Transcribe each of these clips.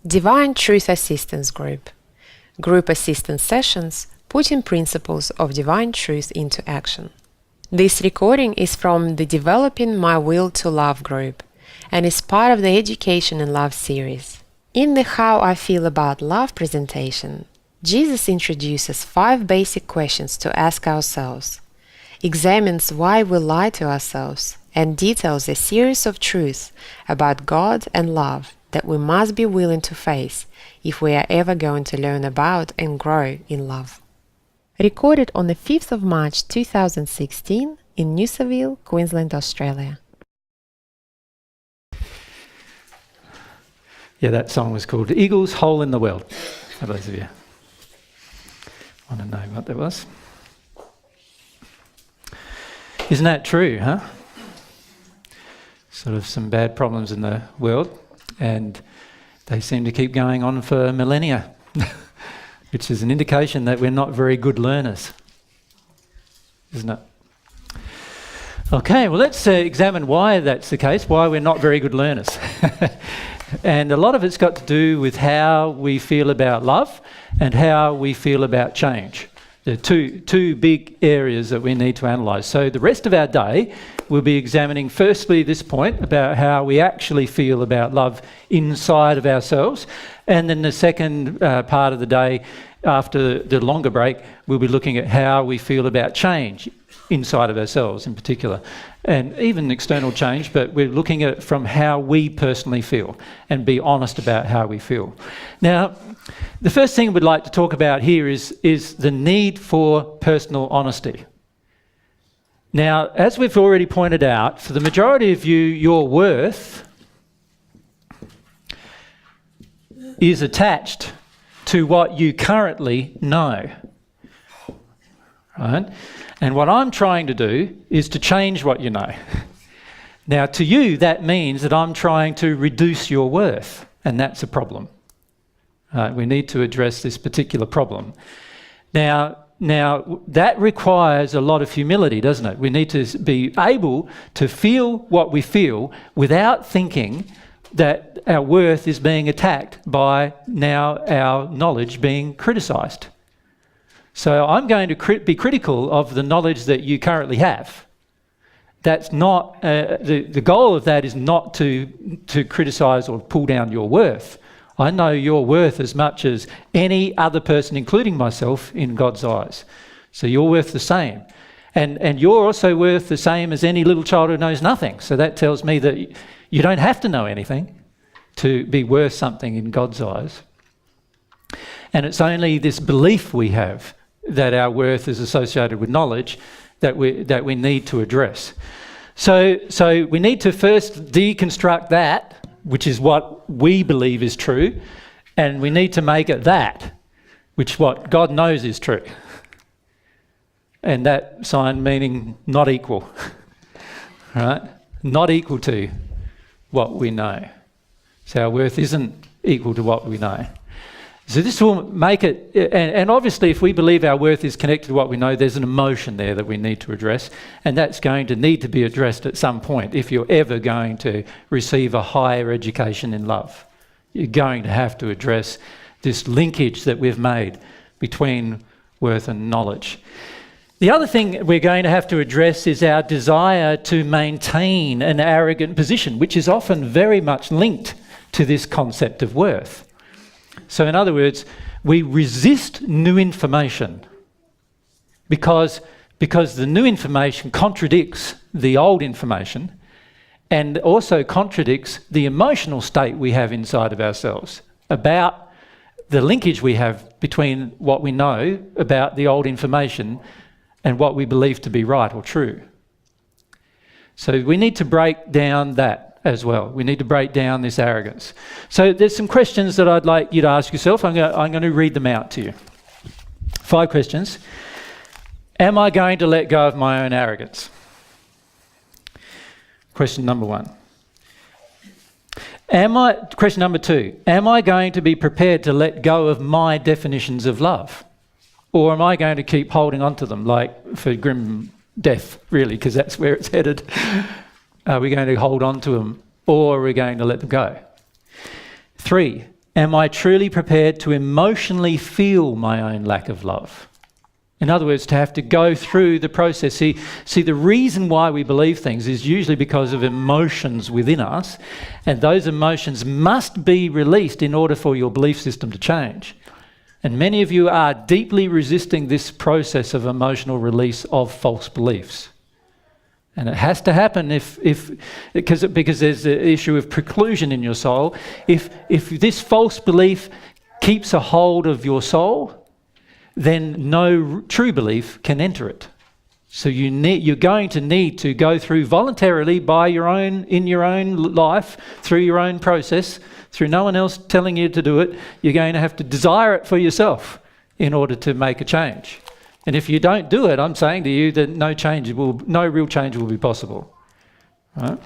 Divine Truth Assistance Group. Group assistance sessions putting principles of divine truth into action. This recording is from the Developing My Will to Love group and is part of the Education in Love series. In the How I Feel About Love presentation, Jesus introduces 5 basic questions to ask ourselves, examines why we lie to ourselves, and details a series of truths about God and love that we must be willing to face if we are ever going to learn about and grow in love. Recorded on the 5th of March 2016 in Noosa, Queensland, Australia. Yeah, that song was called Eagle's Hole in the World, for those of you want to know what that was. Isn't that true, huh? Sort of some bad problems in the world, and they seem to keep going on for millennia, which is an indication that we're not very good learners, isn't it? Okay, well, let's examine why that's the case, why we're not very good learners. And a lot of it's got to do with how we feel about love and how we feel about change. There are two big areas that we need to analyse. So the rest of our day, we'll be examining firstly this point about how we actually feel about love inside of ourselves. And then the second part of the day, after the longer break, we'll be looking at how we feel about change inside of ourselves in particular, and even external change, but we're looking at it from how we personally feel and be honest about how we feel. Now, the first thing we'd like to talk about here is the need for personal honesty. Now, as we've already pointed out, for the majority of you, your worth is attached to what you currently know, right? And what I'm trying to do is to change what you know. Now, to you, that means that I'm trying to reduce your worth, and that's a problem. We need to address this particular problem. Now, that requires a lot of humility, doesn't it? We need to be able to feel what we feel without thinking that our worth is being attacked by now our knowledge being criticised. So I'm going to be critical of the knowledge that you currently have. That's not, the goal of that is not to criticise or pull down your worth. I know your worth as much as any other person, including myself, in God's eyes. So you're worth the same. And you're also worth the same as any little child who knows nothing. So that tells me that you don't have to know anything to be worth something in God's eyes. And it's only this belief we have that our worth is associated with knowledge that we need to address. So we need to first deconstruct that, which is what we believe is true, and we need to make it that, which what God knows is true. And that sign meaning not equal, right? Not equal to what we know. So our worth isn't equal to what we know. So this will make it, and obviously if we believe our worth is connected to what we know, there's an emotion there that we need to address, and that's going to need to be addressed at some point if you're ever going to receive a higher education in love. You're going to have to address this linkage that we've made between worth and knowledge. The other thing we're going to have to address is our desire to maintain an arrogant position, which is often very much linked to this concept of worth. So in other words, we resist new information because the new information contradicts the old information and also contradicts the emotional state we have inside of ourselves about the linkage we have between what we know about the old information and what we believe to be right or true. So we need to break down that as well. We need to break down this arrogance. So there's some questions that I'd like you to ask yourself. I'm going to read them out to you. 5 questions. Am I going to let go of my own arrogance? Question number 1. Question number 2. Am I going to be prepared to let go of my definitions of love? Or am I going to keep holding on to them, like for grim death, really, because that's where it's headed? Are we going to hold on to them, or are we going to let them go? 3, am I truly prepared to emotionally feel my own lack of love? In other words, to have to go through the process. See, the reason why we believe things is usually because of emotions within us, and those emotions must be released in order for your belief system to change. And many of you are deeply resisting this process of emotional release of false beliefs. And it has to happen because there's the issue of preclusion in your soul. If this false belief keeps a hold of your soul, then no true belief can enter it. So you're going to need to go through voluntarily in your own life, through your own process, through no one else telling you to do it. You're going to have to desire it for yourself in order to make a change. And if you don't do it, I'm saying to you that no real change will be possible. Right?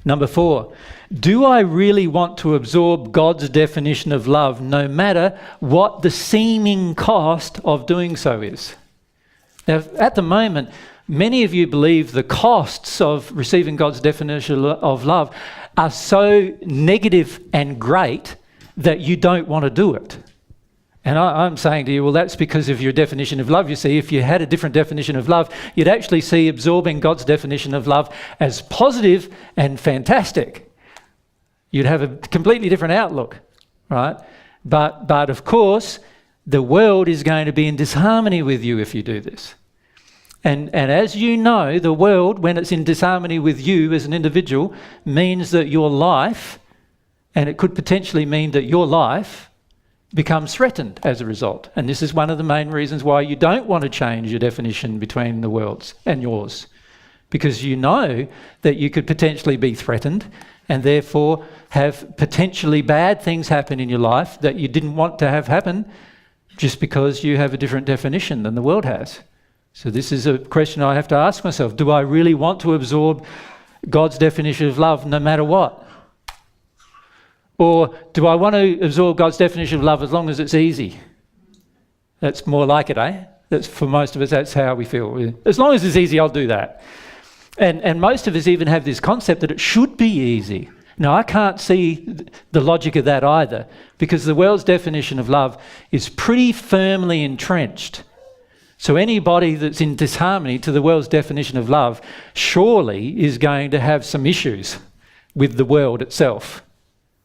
Number 4, do I really want to absorb God's definition of love no matter what the seeming cost of doing so is? Now, at the moment, many of you believe the costs of receiving God's definition of love are so negative and great that you don't want to do it. And I'm saying to you, well, that's because of your definition of love. You see, if you had a different definition of love, you'd actually see absorbing God's definition of love as positive and fantastic. You'd have a completely different outlook, right? But of course, the world is going to be in disharmony with you if you do this. And as you know, the world, when it's in disharmony with you as an individual, means that your life, and it could potentially mean that your life becomes threatened as a result. And this is one of the main reasons why you don't want to change your definition between the world's and yours, because you know that you could potentially be threatened and therefore have potentially bad things happen in your life that you didn't want to have happen just because you have a different definition than the world has. So this is a question I have to ask myself. Do I really want to absorb God's definition of love no matter what? Or do I want to absorb God's definition of love as long as it's easy? That's more like it, eh? That's, for most of us, that's how we feel. As long as it's easy, I'll do that. And most of us even have this concept that it should be easy. Now, I can't see the logic of that either, because the world's definition of love is pretty firmly entrenched. So anybody that's in disharmony to the world's definition of love surely is going to have some issues with the world itself.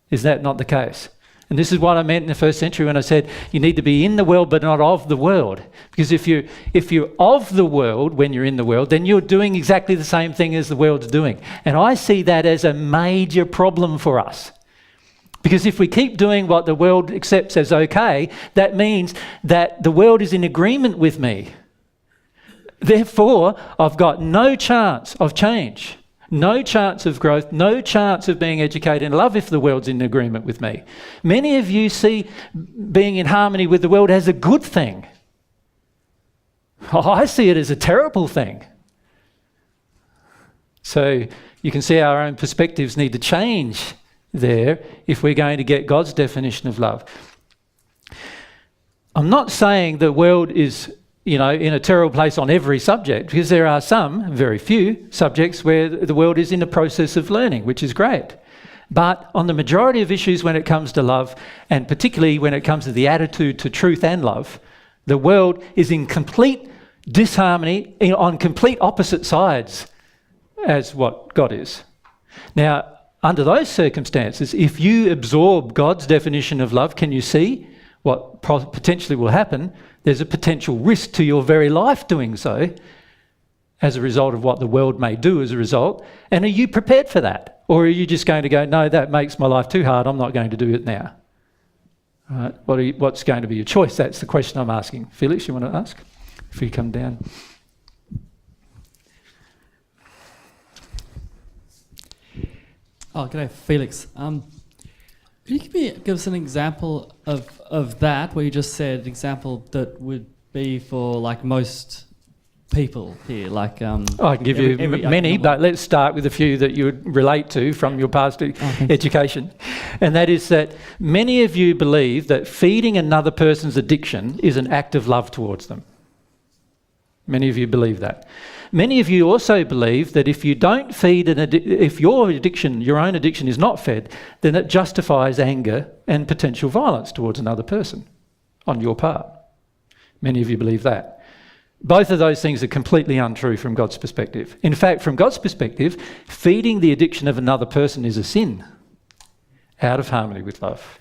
Is that not the case? And this is what I meant in the first century when I said you need to be in the world but not of the world. Because if you're of the world when you're in the world, then you're doing exactly the same thing as the world's doing. And I see that as a major problem for us. Because if we keep doing what the world accepts as okay, that means that the world is in agreement with me. Therefore, I've got no chance of change. No chance of growth, no chance of being educated in love if the world's in agreement with me. Many of you see being in harmony with the world as a good thing. I see it as a terrible thing. So you can see our own perspectives need to change there if we're going to get God's definition of love. I'm not saying the world is in a terrible place on every subject, because there are some, very few, subjects where the world is in a process of learning, which is great. But on the majority of issues when it comes to love, and particularly when it comes to the attitude to truth and love, the world is in complete disharmony, on complete opposite sides as what God is. Now, under those circumstances, if you absorb God's definition of love, can you see what potentially will happen? There's a potential risk to your very life doing so as a result of what the world may do as a result. And are you prepared for that? Or are you just going to go, no, that makes my life too hard, I'm not going to do it now? All right, what's going to be your choice? That's the question I'm asking. Felix, you want to ask? If you come down. Oh, g'day, Felix. Could you give us an example of that, where you just said an example that would be for like most people here? Like I can give you many, but let's start with a few that you would relate to from your past education. And that is that many of you believe that feeding another person's addiction is an act of love towards them. Many of you believe that. Many of you also believe that if you don't feed if your own addiction is not fed, then it justifies anger and potential violence towards another person on your part. Many of you believe that. Both of those things are completely untrue from God's perspective. In fact, from God's perspective, feeding the addiction of another person is a sin, out of harmony with love.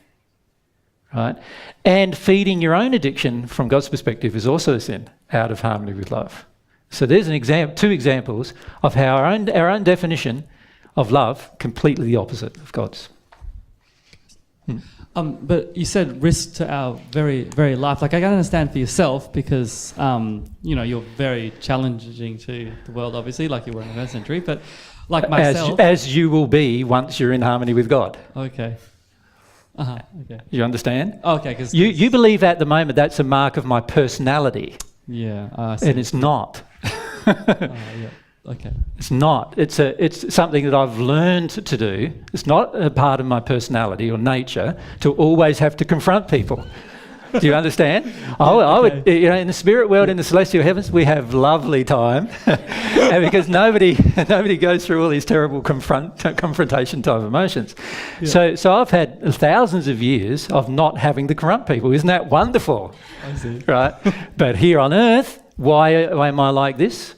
Right? And feeding your own addiction from God's perspective is also a sin, out of harmony with love. So there's two examples of how our own definition of love completely the opposite of God's. But you said risk to our very, very life. Like, I can understand for yourself because, you're very challenging to the world, obviously, like you were in the first century. But like myself... As you will be once you're in harmony with God. Okay. Okay. You understand? Okay, because... You believe at the moment that's a mark of my personality. Yeah, I see. And it's not. Yeah. Okay. It's not. It's something that I've learned to do. It's not a part of my personality or nature to always have to confront people. Do you understand? I would, in the spirit world, in the celestial heavens, we have lovely time, and because nobody goes through all these terrible confrontation type emotions. Yeah. So I've had thousands of years of not having to confront people. Isn't that wonderful? I see. Right. But here on earth, why am I like this?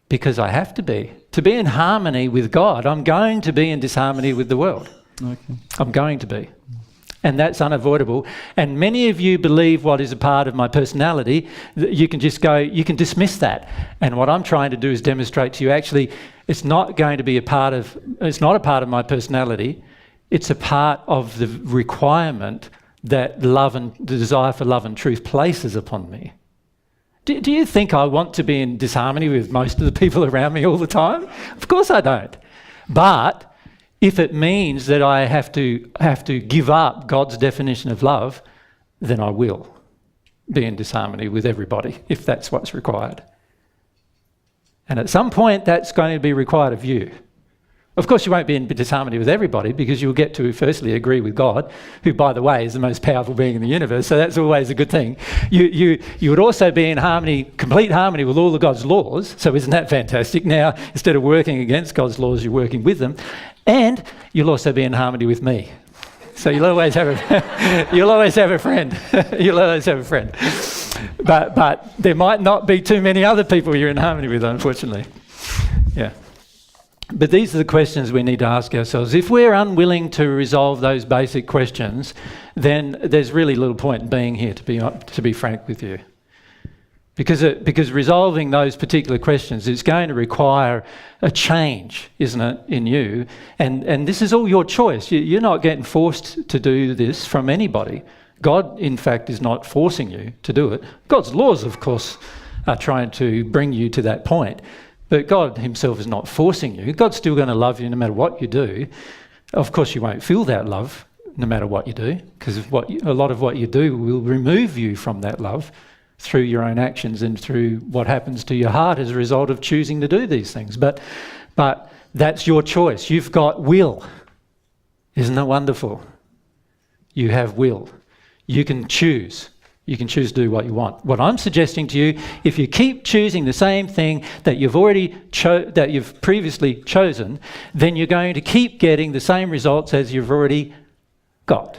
Because I have to be. To be in harmony with God, I'm going to be in disharmony with the world. Okay. I'm going to be. And that's unavoidable. And many of you believe what is a part of my personality, you can just go, you can dismiss that. And what I'm trying to do is demonstrate to you, actually, it's not a part of my personality. It's a part of the requirement that love and the desire for love and truth places upon me. Do you think I want to be in disharmony with most of the people around me all the time? Of course I don't. But if it means that I have to give up God's definition of love, then I will be in disharmony with everybody, if that's what's required. And at some point, that's going to be required of you. Of course, you won't be in disharmony with everybody because you'll get to firstly agree with God, who, by the way, is the most powerful being in the universe, so that's always a good thing. You would also be in harmony, complete harmony with all of God's laws, so isn't that fantastic? Now, instead of working against God's laws, you're working with them. And you'll also be in harmony with me. So you'll always have a you'll always have a friend. You'll always have a friend. But there might not be too many other people you're in harmony with, unfortunately. Yeah. But these are the questions we need to ask ourselves. If we're unwilling to resolve those basic questions, then there's really little point in being here, to be frank with you. Because resolving those particular questions is going to require a change, isn't it, in you? And this is all your choice. You're not getting forced to do this from anybody. God, in fact, is not forcing you to do it. God's laws, of course, are trying to bring you to that point. But God himself is not forcing you. God's still going to love you no matter what you do. Of course, you won't feel that love no matter what you do, because a lot of what you do will remove you from that love through your own actions and through what happens to your heart as a result of choosing to do these things. But that's your choice. You've got will. Isn't that wonderful? You have will. You can choose. You can choose to do what you want. What I'm suggesting to you, if you keep choosing the same thing that you've previously chosen, then you're going to keep getting the same results as you've already got.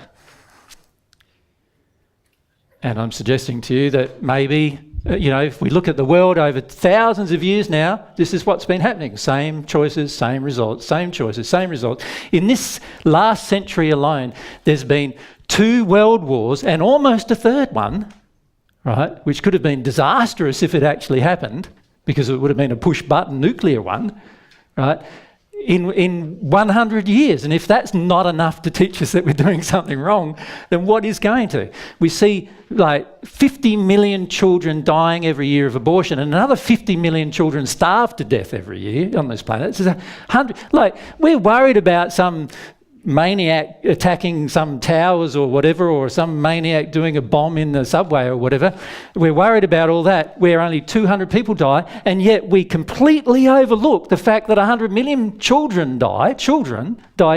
And I'm suggesting to you that maybe, if we look at the world over thousands of years now, this is what's been happening. Same choices, same results, same choices, same results. In this last century alone, there's been 2 world wars and almost a third one, right, which could have been disastrous if it actually happened, because it would have been a push-button nuclear one, right, in 100 years. And if that's not enough to teach us that we're doing something wrong, then what is going to? We see like 50 million children dying every year of abortion, and another 50 million children starve to death every year on this planet. It's 100. Like, we're worried about some maniac attacking some towers or whatever, or some maniac doing a bomb in the subway or whatever. We're worried about all that where only 200 people die, and yet we completely overlook the fact that 100 million children die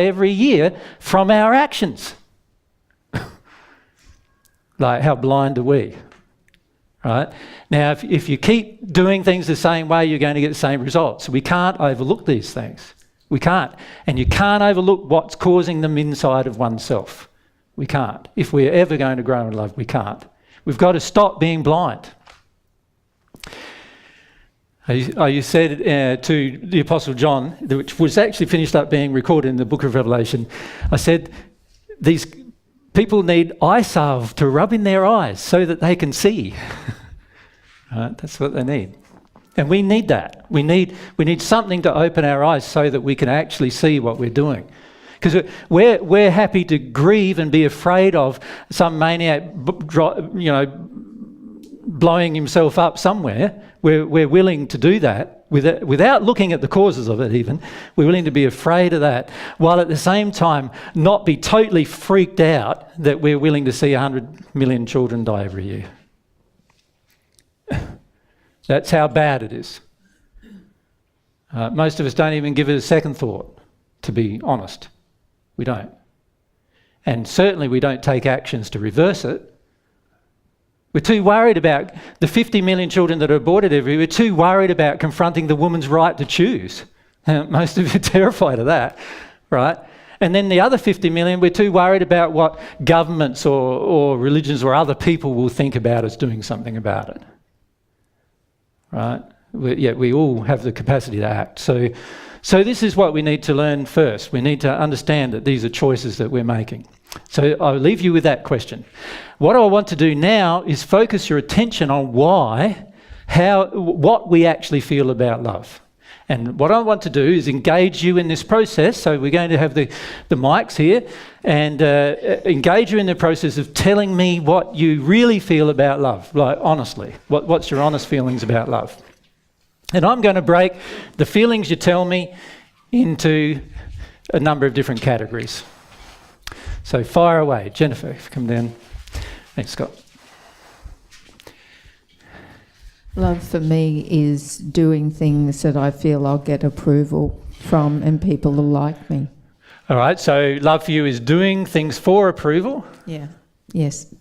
every year from our actions. Like, how blind are we? right? Now, if you keep doing things the same way, you're going to get the same results. We can't overlook these things. We can't. And you can't overlook what's causing them inside of oneself. We can't. If we're ever going to grow in love, we can't. We've got to stop being blind. You said to the Apostle John, which was actually finished up being recorded in the book of Revelation, I said, these people need eye salve to rub in their eyes so that they can see. Right? That's what they need. And we need that. We need something to open our eyes so that we can actually see what we're doing. Because we're happy to grieve and be afraid of some maniac, blowing himself up somewhere. We're willing to do that without looking at the causes of it even. We're willing to be afraid of that, while at the same time not be totally freaked out that we're willing to see 100 million children die every year. That's how bad it is. Most of us don't even give it a second thought, to be honest. We don't. And certainly we don't take actions to reverse it. We're too worried about the 50 million children that are aborted every year. We're too worried about confronting the woman's right to choose. Most of you are terrified of that, right? And then the other 50 million, we're too worried about what governments or religions or other people will think about us doing something about it. Right? We all have the capacity to act. So this is what we need to learn first. We need to understand that these are choices that we're making. So I'll leave you with that question. What I want to do now is focus your attention on what we actually feel about love. And what I want to do is engage you in this process. So we're going to have the mics here and engage you in the process of telling me what you really feel about love, like honestly. What's your honest feelings about love? And I'm going to break the feelings you tell me into a number of different categories. So fire away. Jennifer, if you come down. Thanks, Scott. Love for me is doing things that I feel I'll get approval from and people will like me. All right, so love for you is doing things for approval. Yeah. Yes.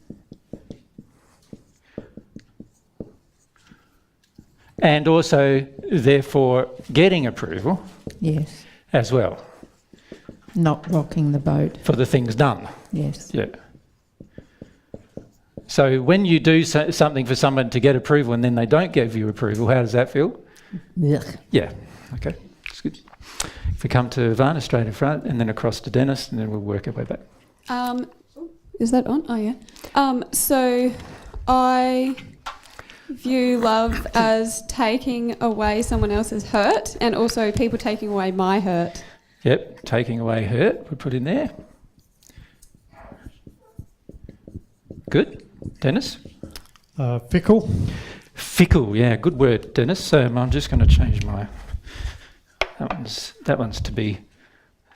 And also, therefore, getting approval. Yes. As well. Not rocking the boat. For the things done. Yes. Yeah. So when you do something for someone to get approval and then they don't give you approval, how does that feel? Ugh. Yeah, okay, that's good. If we come to Ivana straight in front and then across to Dennis and then we'll work our way back. Is that on? Oh, yeah. So I view love as taking away someone else's hurt and also people taking away my hurt. Yep, taking away hurt, we put in there. Good. Dennis? Fickle. Fickle, yeah, good word, Dennis. I'm just going to change my... That one's to be...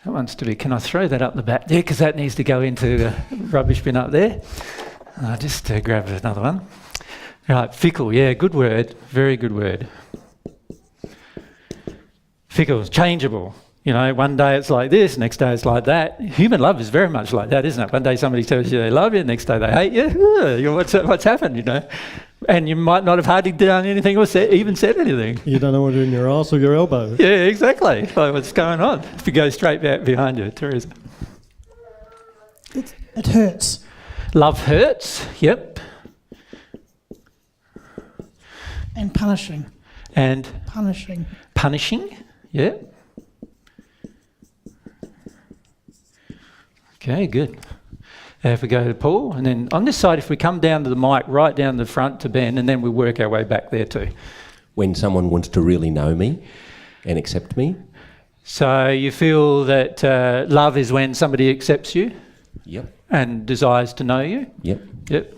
Can I throw that up the back there? Because that needs to go into the rubbish bin up there. I'll just grab another one. Right, fickle, yeah, good word. Very good word. Fickle, changeable. You know, one day it's like this, next day it's like that. Human love is very much like that, isn't it? One day somebody tells you they love you, next day they hate you. What's happened, you know? And you might not have hardly done anything or even said anything. You don't know whether in your arse or your elbow. Yeah, exactly. Like, what's going on? If you go straight back behind you, Teresa. It hurts. Love hurts, yep. And punishing. And? Punishing. Punishing, yeah. Okay, good. If we go to Paul, and then on this side, if we come down to the mic, right down the front to Ben, and then we work our way back there too. When someone wants to really know me and accept me. So you feel that love is when somebody accepts you? Yep. And desires to know you? Yep. Yep.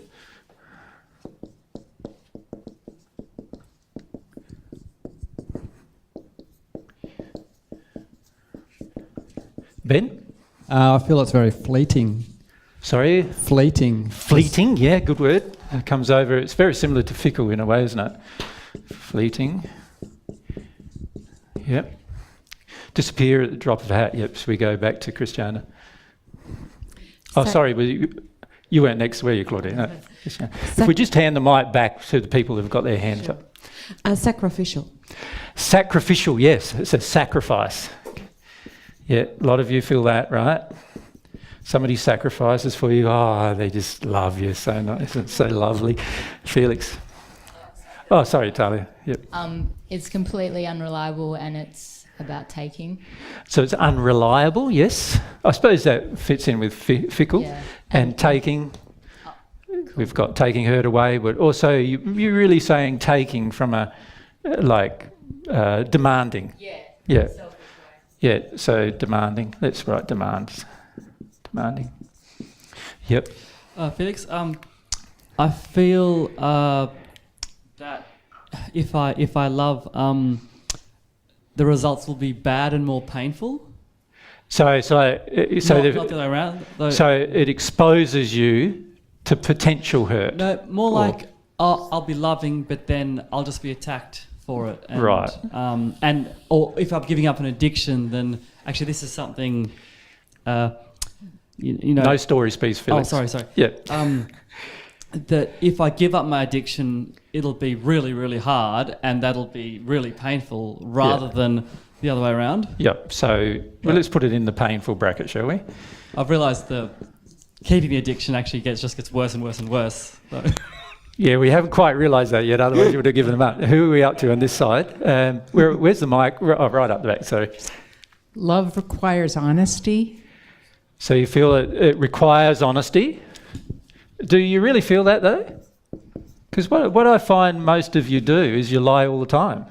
Ben? I feel it's very fleeting. Sorry? Fleeting. Fleeting, yeah, good word. It comes over, it's very similar to fickle in a way, isn't it? Fleeting. Yep. Disappear at the drop of a hat, yep, so we go back to Christiana. Oh, So- sorry, You weren't next, were you, Claudine? No. If we just hand the mic back to the people who've got their hands up. Sacrificial. Sacrificial, yes, it's a sacrifice. Yeah, a lot of you feel that, right? Somebody sacrifices for you. Oh, they just love you so nice and so lovely. Felix. Oh, sorry, Talia. Yep. It's completely unreliable and it's about taking. So it's unreliable, yes. I suppose that fits in with fickle. Yeah. And taking. We've got taking hurt away, but also you're really saying taking from a, demanding. Yeah. Yeah. Yeah, so demanding. Let's write demands. Demanding. Yep. Felix, I feel that if I love, the results will be bad and more painful. So Not the other way around. Though. So it exposes you to potential hurt. No, more like I'll be loving, but then I'll just be attacked for it. And, Right. Or if I'm giving up an addiction, then actually this is something. You know. No stories, please, Felix. Oh, sorry. Yeah. That if I give up my addiction, it'll be really, really hard, and that'll be really painful, rather than the other way around. Yep. So let's put it in the painful bracket, shall we? I've realised the keeping the addiction actually gets worse and worse and worse. So. Yeah, we haven't quite realised that yet. Otherwise, you would have given them up. Who are we up to on this side? Where's the mic? Oh, right up the back. Sorry. Love requires honesty. So you feel it requires honesty. Do you really feel that though? Because what I find most of you do is you lie all the time.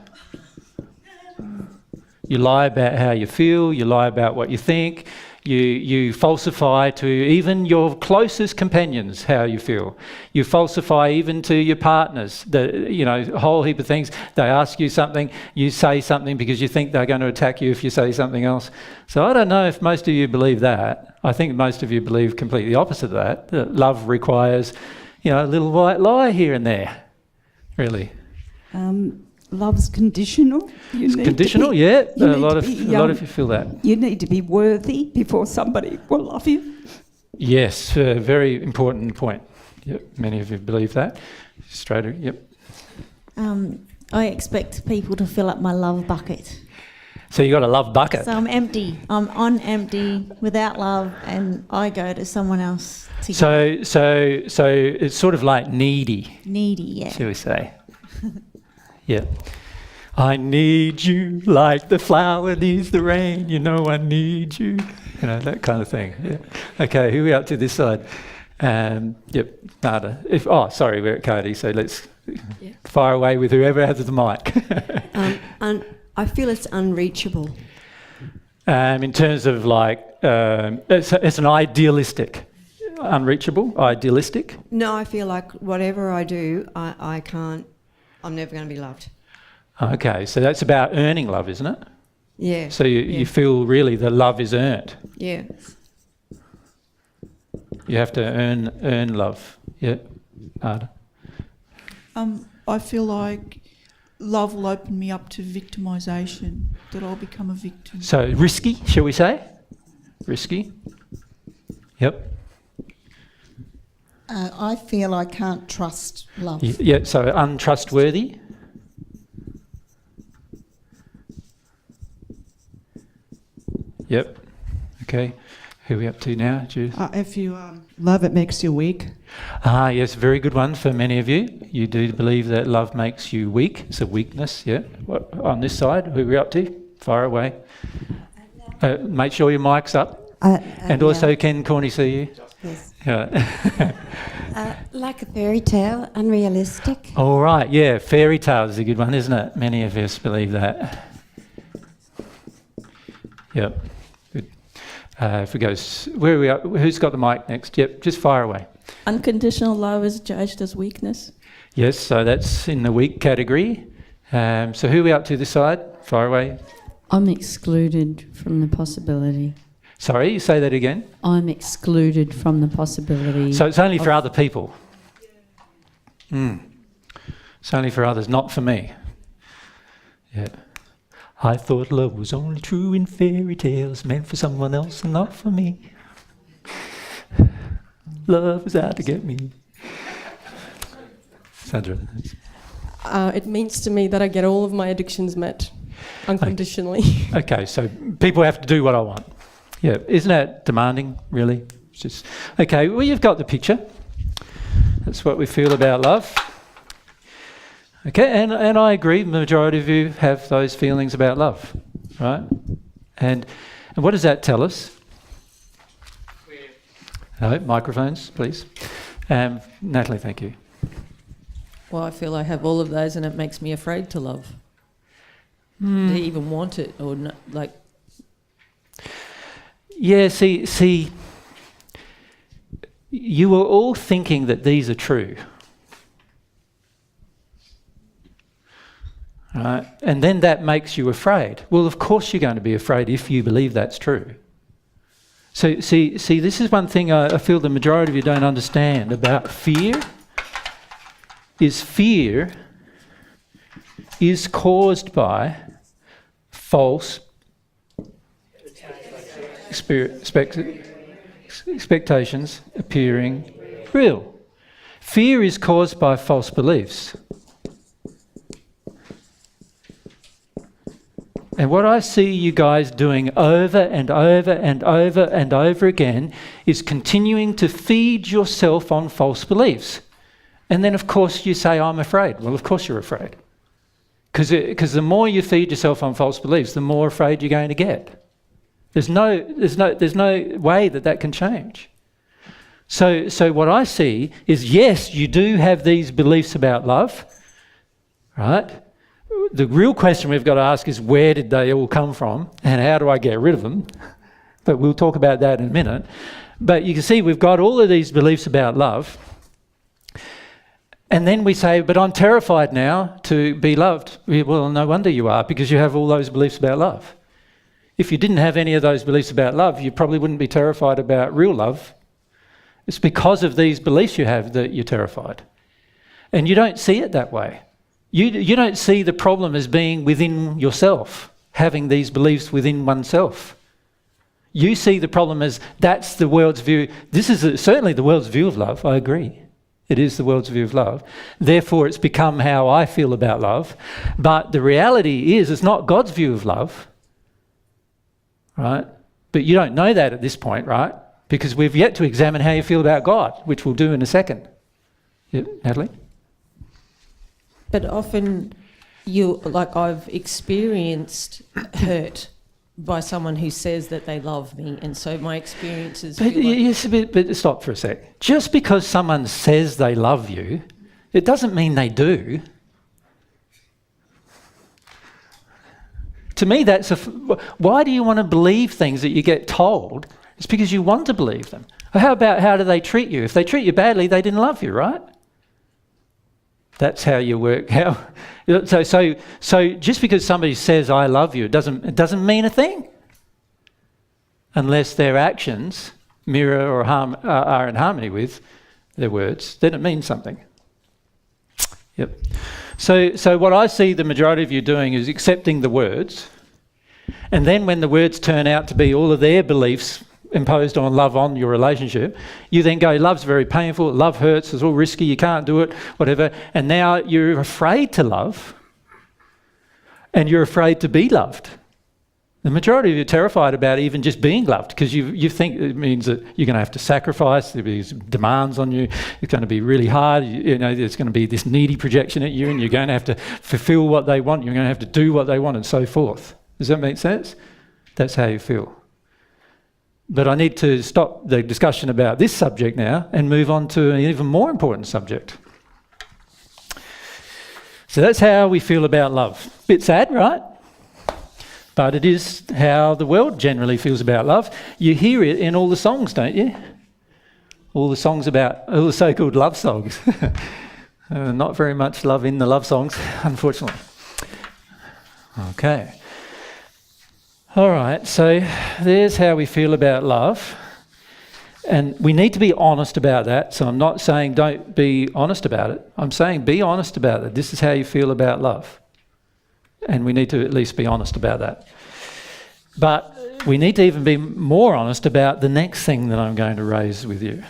You lie about how you feel, you lie about what you think, you falsify to even your closest companions how you feel. You falsify even to your partners, a whole heap of things. They ask you something, you say something because you think they're going to attack you if you say something else. So I don't know if most of you believe that. I think most of you believe completely the opposite of that love requires, a little white lie here and there, really. Love's conditional. It's conditional, yeah. A lot of you feel that. You need to be worthy before somebody will love you. Yes, a very important point. Yep, many of you believe that. Straight, yep. I expect people to fill up my love bucket. So you got a love bucket. So I'm empty. I'm on empty without love, and I go to someone else to get So it's sort of like needy. needy. Yeah. Shall we say? Yeah. I need you like the flower needs the rain. I need you. That kind of thing. Yeah. Okay, who are we up to this side? Yep, Nada. We're at Cody, so let's fire away with whoever has the mic. I feel it's unreachable. In terms of it's an idealistic. Unreachable? Idealistic? No, I feel like whatever I do, I can't, I'm never going to be loved. Okay, so that's about earning love, isn't it? Yeah. So you feel really that love is earned. Yeah. You have to earn love. Yeah. Nada. I feel like love will open me up to victimisation, that I'll become a victim. So risky, shall we say? Risky. Yep. I feel I can't trust love. Yeah, so untrustworthy. Yep. Okay. Who are we up to now, Judith? If you love, it makes you weak. Yes, very good one for many of you. You do believe that love makes you weak. It's a weakness, yeah. On this side, who are we up to? Far away. Make sure your mic's up. And also, can Corny see you? Yes. Yeah. Like a fairy tale, unrealistic. All right, yeah, fairy tale is a good one, isn't it? Many of us believe that. Yep. Good. If we go, where are we up? Who's got the mic next? Yep, just fire away. Unconditional love is judged as weakness. Yes, so that's in the weak category. So who are we up to this side? Fire away. I'm excluded from the possibility. Sorry, say that again. I'm excluded from the possibility. So it's only for other people. It's only for others, not for me. Yeah. I thought love was only true in fairy tales, meant for someone else and not for me. Love is out to get me. Sandra. It means to me that I get all of my addictions met unconditionally. Okay, so people have to do what I want. Yeah, isn't that demanding, really? It's just, okay, well, you've got the picture. That's what we feel about love. Okay, and I agree, the majority of you have those feelings about love, right? And what does that tell us? No, microphones, please. Natalie, thank you. Well, I feel I have all of those, and it makes me afraid to love. To even want it, or like. Yeah, see, you were all thinking that these are true. Right? And then that makes you afraid. Well, of course you're going to be afraid if you believe that's true. So, see, this is one thing I feel the majority of you don't understand about fear. Fear is caused by false expectations appearing real. Fear is caused by false beliefs. And what I see you guys doing over and over and over and over again is continuing to feed yourself on false beliefs. And then, of course, you say, I'm afraid. Well, of course you're afraid. Because the more you feed yourself on false beliefs, the more afraid you're going to get. There's no way that can change. So what I see is, yes, you do have these beliefs about love, right? The real question we've got to ask is, where did they all come from and how do I get rid of them? But we'll talk about that in a minute. But you can see we've got all of these beliefs about love. And then we say, but I'm terrified now to be loved. Well, no wonder you are, because you have all those beliefs about love. If you didn't have any of those beliefs about love, you probably wouldn't be terrified about real love. It's because of these beliefs you have that you're terrified. And you don't see it that way. You don't see the problem as being within yourself, having these beliefs within oneself. You see the problem as that's the world's view. This is certainly the world's view of love, I agree. It is the world's view of love. Therefore, it's become how I feel about love. But the reality is, it's not God's view of love, right? But you don't know that at this point, right? Because we've yet to examine how you feel about God, which we'll do in a second. Yeah, Natalie? But often, I've experienced hurt by someone who says that they love me, and so my experiences. But stop for a sec. Just because someone says they love you, it doesn't mean they do. To me, why do you want to believe things that you get told? It's because you want to believe them. How about how do they treat you? If they treat you badly, they didn't love you, right? That's how you work. So just because somebody says I love you, it doesn't mean a thing, unless their actions mirror or are in harmony with their words. Then it means something. Yep. So what I see the majority of you doing is accepting the words, and then when the words turn out to be all of their beliefs imposed on love on your relationship, you then go, love's very painful, love hurts, it's all risky, you can't do it, whatever. And now you're afraid to love, and you're afraid to be loved. The majority of you are terrified about even just being loved, because you think it means that you're going to have to sacrifice, there'll be demands on you, it's going to be really hard, there's going to be this needy projection at you, and you're going to have to fulfill what they want, you're going to have to do what they want, and so forth. Does that make sense? That's how you feel. But I need to stop the discussion about this subject now and move on to an even more important subject. So that's how we feel about love. Bit sad, right? But it is how the world generally feels about love. You hear it in all the songs, don't you? All the songs about, all the so-called love songs. Not very much love in the love songs, unfortunately. Okay. All right, so there's how we feel about love. And we need to be honest about that. So I'm not saying don't be honest about it. I'm saying be honest about it. This is how you feel about love. And we need to at least be honest about that. But we need to even be more honest about the next thing that I'm going to raise with you.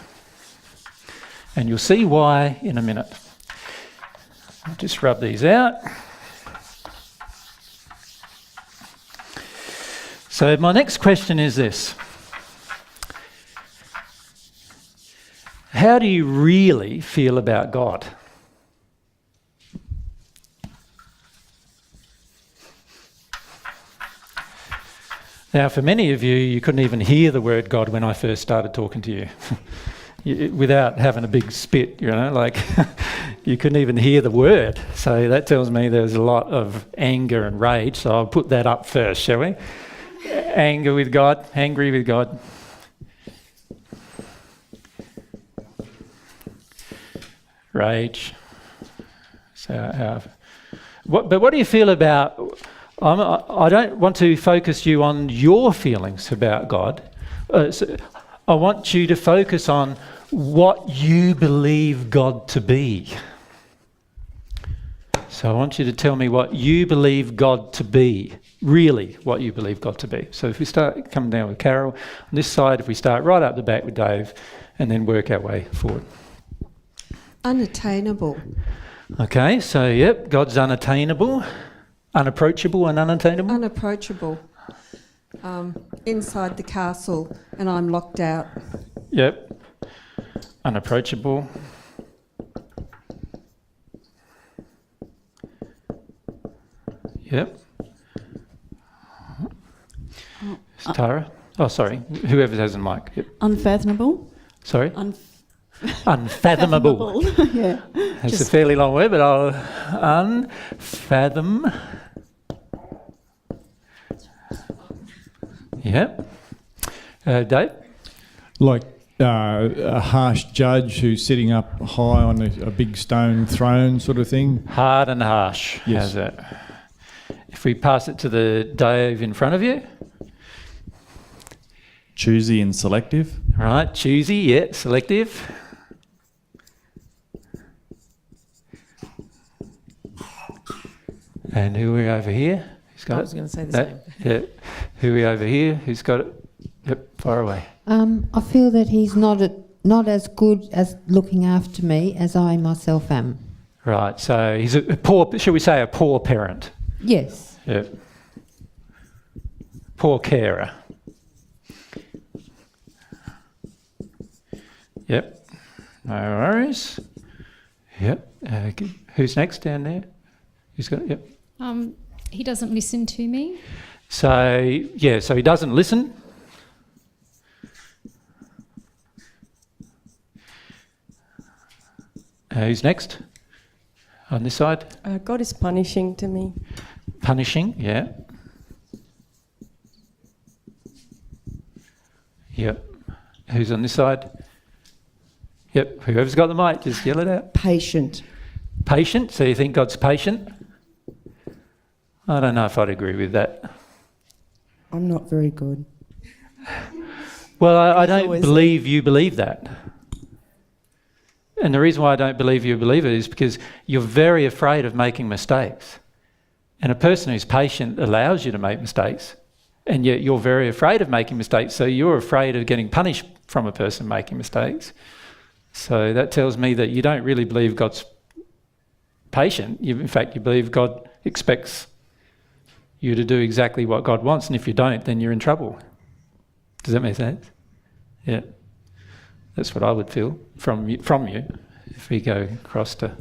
And you'll see why in a minute. I'll just rub these out. So my next question is this. How do you really feel about God? Now, for many of you, you couldn't even hear the word God when I first started talking to you. Without having a big spit, you know, like you couldn't even hear the word. So that tells me there's a lot of anger and rage. So I'll put that up first, shall we? Anger with God, angry with God. Rage. So, but what do you feel about? I don't want to focus you on your feelings about God. So I want you to focus on what you believe God to be. So I want you to tell me what you believe God to be. Really, what you believe God to be. So if we start coming down with Carol, on this side, if we start right up the back with Dave, and then work our way forward. Unattainable. Okay, so yep, God's unattainable. Unapproachable and unattainable? Unapproachable. Inside the castle and I'm locked out. Yep. Unapproachable. Yep. Tara? Oh, sorry. Whoever has a mic. Yep. Unfathomable. Sorry? Unfathomable. Yeah. That's a fairly long word, but I'll unfathom. Yep. Dave? Like a harsh judge who's sitting up high on a big stone throne sort of thing? Hard and harsh. Yes. How's that? If we pass it to the Dave in front of you. Choosy and selective. Right, choosy, yeah, selective. And who are we over here? Who's got it? I was going to say the same. Yeah. Who are we over here? Who's got it? Yep, far away. I feel that he's not as good as looking after me as I myself am. Right, so he's a poor, shall we say a poor parent? Yes. Yep. Poor carer. Yep. No worries. Yep. Who's next down there? Who's got it? Yep. He doesn't listen to me. So, yeah, so he doesn't listen. Who's next? On this side? God is punishing to me. Punishing, yeah. Yep. Who's on this side? Yep. Whoever's got the mic, just yell it out. Patient. Patient? So you think God's patient? I don't know if I'd agree with that. I'm not very good. Well, I don't believe you believe that. And the reason why I don't believe you believe it is because you're very afraid of making mistakes. And a person who's patient allows you to make mistakes, and yet you're very afraid of making mistakes, so you're afraid of getting punished from a person making mistakes. So that tells me that you don't really believe God's patient. In fact, you believe God expects you to do exactly what God wants, and if you don't, then you're in trouble. Does that make sense? Yeah. That's what I would feel from you if we go across to...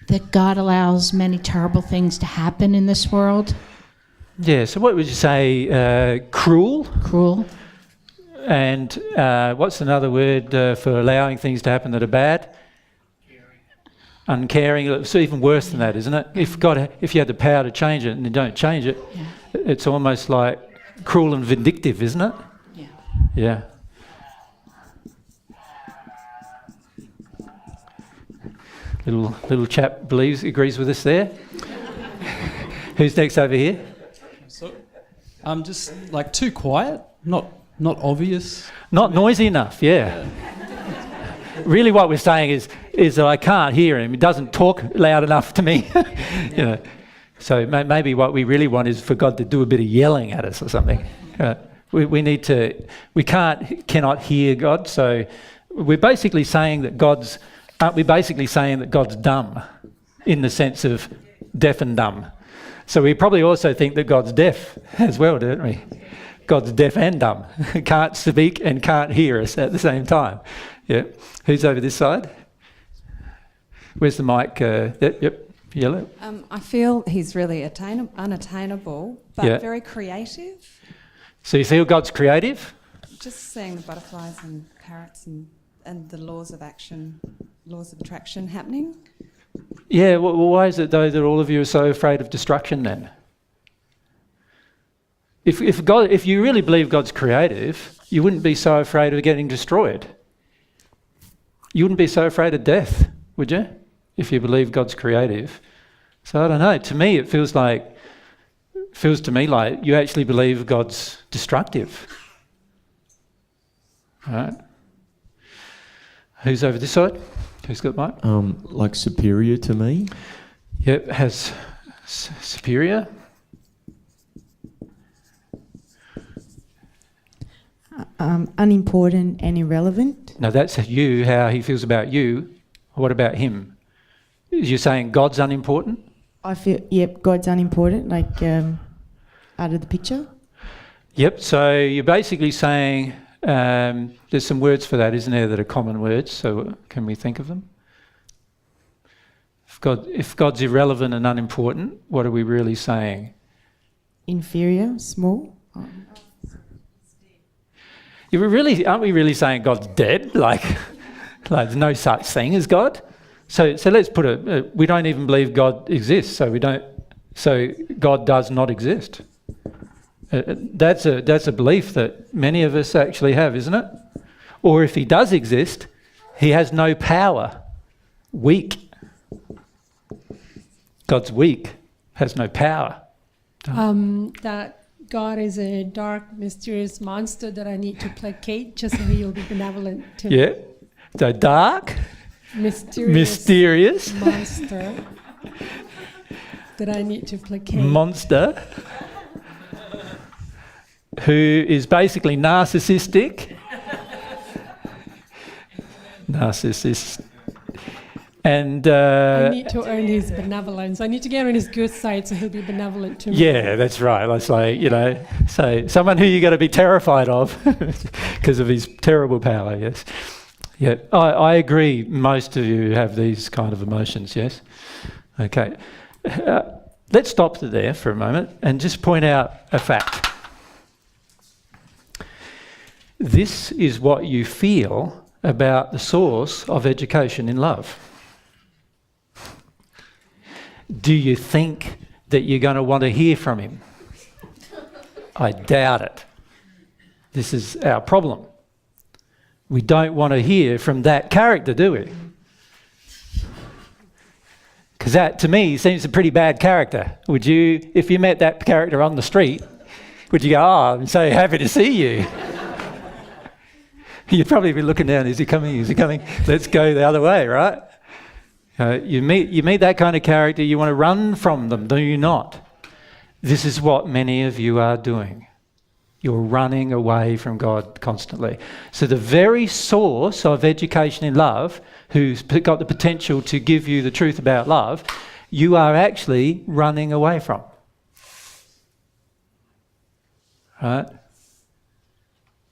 That God allows many terrible things to happen in this world. Yeah, so what would you say? Cruel? Cruel. And what's another word for allowing things to happen that are bad? Uncaring. It's even worse than that, isn't it? If you had the power to change it and you don't change it, it's almost like cruel and vindictive, isn't it? Yeah. Yeah. Little chap agrees with us there. Who's next over here? So, just like too quiet, not obvious. Not noisy enough, yeah. Really what we're saying is that I can't hear him. He doesn't talk loud enough to me. You know. So maybe what we really want is for God to do a bit of yelling at us or something. We cannot hear God, so We're basically saying that aren't we basically saying that God's dumb in the sense of deaf and dumb? So we probably also think that God's deaf as well, don't we? God's deaf and dumb. Can't speak and can't hear us at the same time. Yeah. Who's over this side? Where's the mic? Yep. Yellow. I feel he's really unattainable, but very creative. So you feel God's creative? Just seeing the butterflies and parrots and the laws of attraction happening. Yeah, well, why is it though that all of you are so afraid of destruction then? If you really believe God's creative, you wouldn't be so afraid of getting destroyed. You wouldn't be so afraid of death, would you? If you believe God's creative. So I don't know, to me it feels to me like you actually believe God's destructive. Right? Who's over this side? Who's got mic? Like superior to me? Yep, has superior. Unimportant and irrelevant. No, that's you, how he feels about you. What about him? You're saying God's unimportant? I feel, God's unimportant, out of the picture. Yep, so you're basically saying, there's some words for that, isn't there, that are common words, so can we think of them? If God's irrelevant and unimportant, what are we really saying? Inferior, small. Aren't we really saying God's dead? Like there's no such thing as God? So let's put we don't even believe God exists, so God does not exist. That's a belief that many of us actually have, isn't it? Or if he does exist, he has no power. Weak. God's weak, has no power. That God is a dark, mysterious monster that I need to placate just so he'll be benevolent to me. Yeah. So dark, mysterious monster that I need to placate. Monster who is basically narcissistic. Narcissist. And I need to earn his benevolence. I need to get on his good side so he'll be benevolent to me. Yeah, that's right. That's like, so someone who you got to be terrified of because of his terrible power, yes. Yeah, I agree. Most of you have these kind of emotions, yes? Okay. Let's stop there for a moment and just point out a fact. This is what you feel about the source of education in love. Do you think that you're going to want to hear from him? I doubt it. This is our problem. We don't want to hear from that character, do we? Because that, to me, seems a pretty bad character. Would you, if you met that character on the street, would you go, I'm so happy to see you? You'd probably be looking down, is he coming, is he coming? Let's go the other way, right? You meet that kind of character, you want to run from them, do you not? This is what many of you are doing. You're running away from God constantly. So the very source of education in love, who's got the potential to give you the truth about love, you are actually running away from. Right?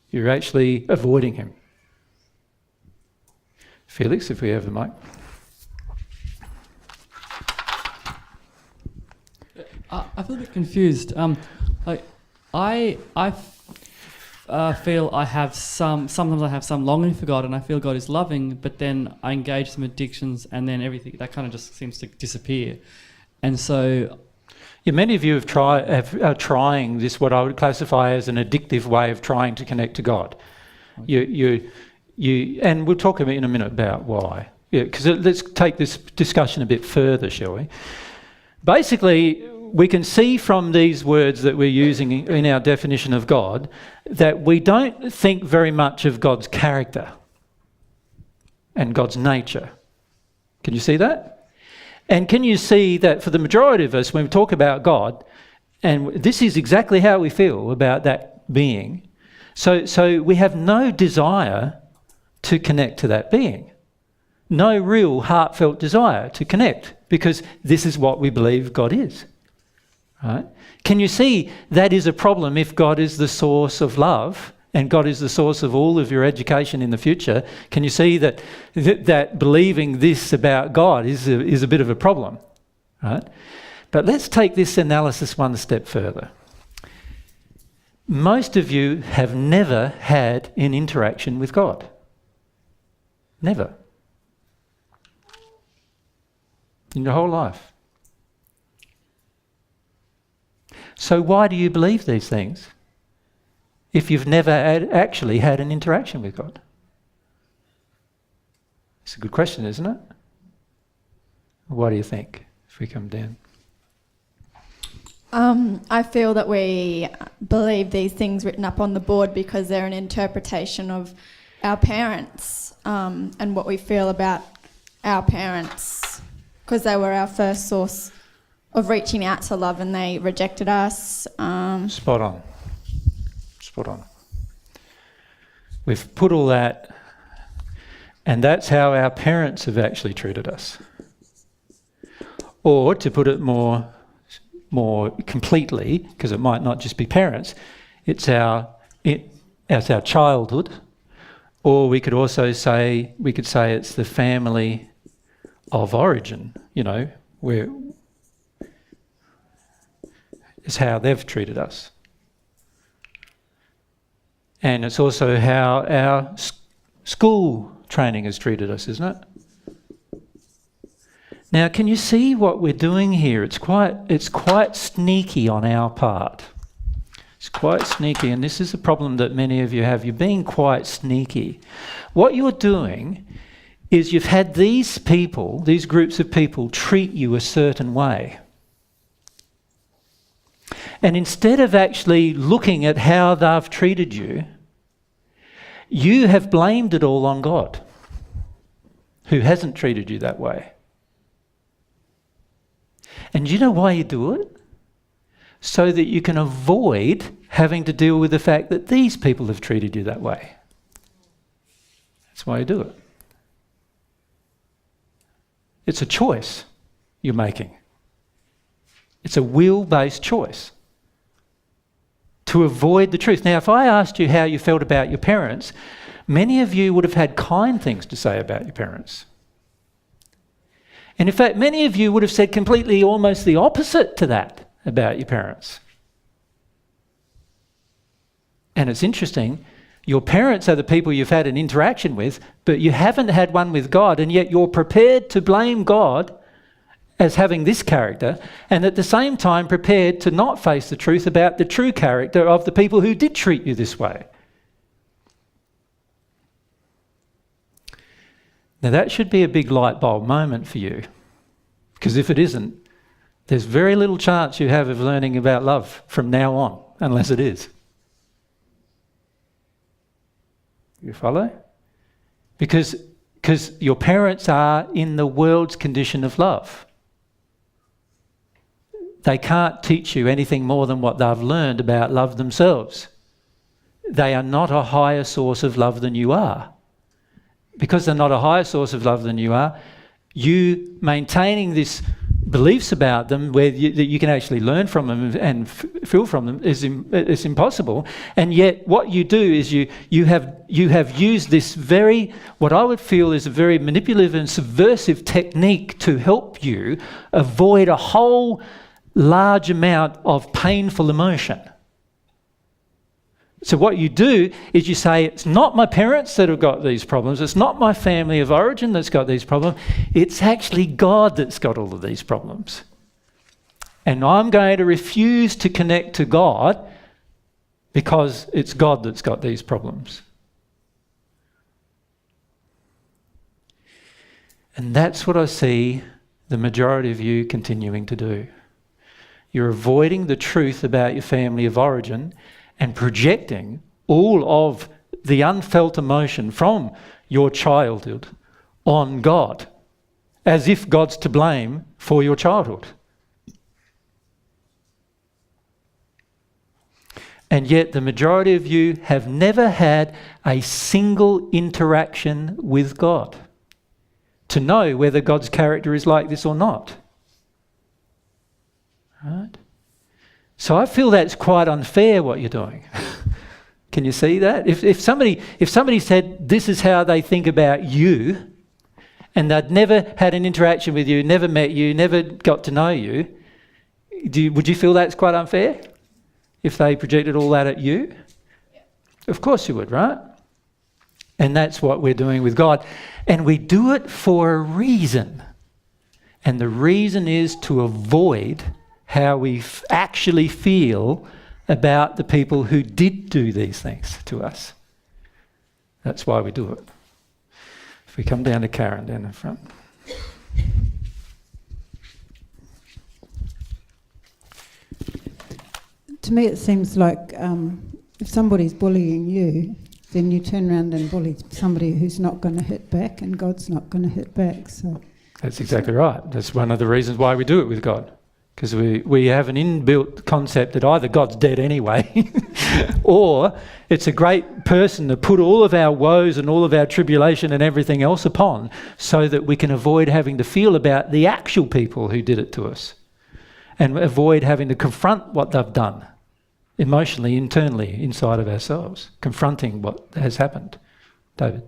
You're actually avoiding him. Felix, if we have the mic. I feel a bit confused. I feel I have sometimes I have some longing for God and I feel God is loving, but then I engage some addictions and then everything, that kind of just seems to disappear. And so... Yeah, many of you are trying this, what I would classify as an addictive way of trying to connect to God. Okay. And we'll talk in a minute about why. Yeah, because let's take this discussion a bit further, shall we? Basically, we can see from these words that we're using in our definition of God that we don't think very much of God's character and God's nature. Can you see that? And can you see that for the majority of us, when we talk about God, and this is exactly how we feel about that being, so we have no desire to connect to that being. No real heartfelt desire to connect, because this is what we believe God is. Right? Can you see that is a problem if God is the source of love and God is the source of all of your education in the future? Can you see that that believing this about God is a bit of a problem? Right? But let's take this analysis one step further. Most of you have never had an interaction with God. Never. In your whole life. So why do you believe these things if you've never actually had an interaction with God? It's a good question, isn't it? What do you think if we come down? I feel that we believe these things written up on the board because they're an interpretation of our parents and what we feel about our parents, because they were our first source of reaching out to love and they rejected us. Spot on. Spot on. We've put all that, and that's how our parents have actually treated us. Or to put it more completely, because it might not just be parents, it's our childhood, or we could also say it's the family of origin, where is how they've treated us. And it's also how our school training has treated us, isn't it? Now, can you see what we're doing here? It's quite sneaky on our part. It's quite sneaky, and this is a problem that many of you have. You're being quite sneaky. What you're doing is you've had these people, these groups of people, treat you a certain way. And instead of actually looking at how they've treated you, you have blamed it all on God, who hasn't treated you that way. And do you know why you do it? So that you can avoid having to deal with the fact that these people have treated you that way. That's why you do it. It's a choice you're making. It's a will-based choice to avoid the truth. Now, if I asked you how you felt about your parents, many of you would have had kind things to say about your parents. And in fact, many of you would have said completely almost the opposite to that about your parents. And it's interesting, your parents are the people you've had an interaction with, but you haven't had one with God, and yet you're prepared to blame God as having this character, and at the same time prepared to not face the truth about the true character of the people who did treat you this way. Now that should be a big light bulb moment for you, because if it isn't, there's very little chance you have of learning about love from now on, unless it is. You follow? Because your parents are in the world's condition of love. They can't teach you anything more than what they've learned about love themselves. They are not a higher source of love than you are. Because they're not a higher source of love than you are, you maintaining these beliefs about them that you can actually learn from them and feel from them is impossible. And yet what you do is you have used this very, what I would feel is a very manipulative and subversive technique to help you avoid a whole large amount of painful emotion. So what you do is you say, it's not my parents that have got these problems, it's not my family of origin that's got these problems, it's actually God that's got all of these problems. And I'm going to refuse to connect to God because it's God that's got these problems. And that's what I see the majority of you continuing to do. You're avoiding the truth about your family of origin and projecting all of the unfelt emotion from your childhood on God, as if God's to blame for your childhood. And yet the majority of you have never had a single interaction with God to know whether God's character is like this or not. Right? So I feel that's quite unfair what you're doing. Can you see that? If somebody said this is how they think about you, and they'd never had an interaction with you, never met you, never got to know you, would you feel that's quite unfair? If they projected all that at you? Yeah. Of course you would, right? And that's what we're doing with God. And we do it for a reason. And the reason is to avoid how we actually feel about the people who did do these things to us. That's why we do it. If we come down to Karen down in front. To me, it seems like if somebody's bullying you, then you turn around and bully somebody who's not going to hit back, and God's not going to hit back. So that's exactly right. That's one of the reasons why we do it with God. Because we have an inbuilt concept that either God's dead anyway, or it's a great person to put all of our woes and all of our tribulation and everything else upon, so that we can avoid having to feel about the actual people who did it to us, and avoid having to confront what they've done emotionally, internally, inside of ourselves, confronting what has happened. David?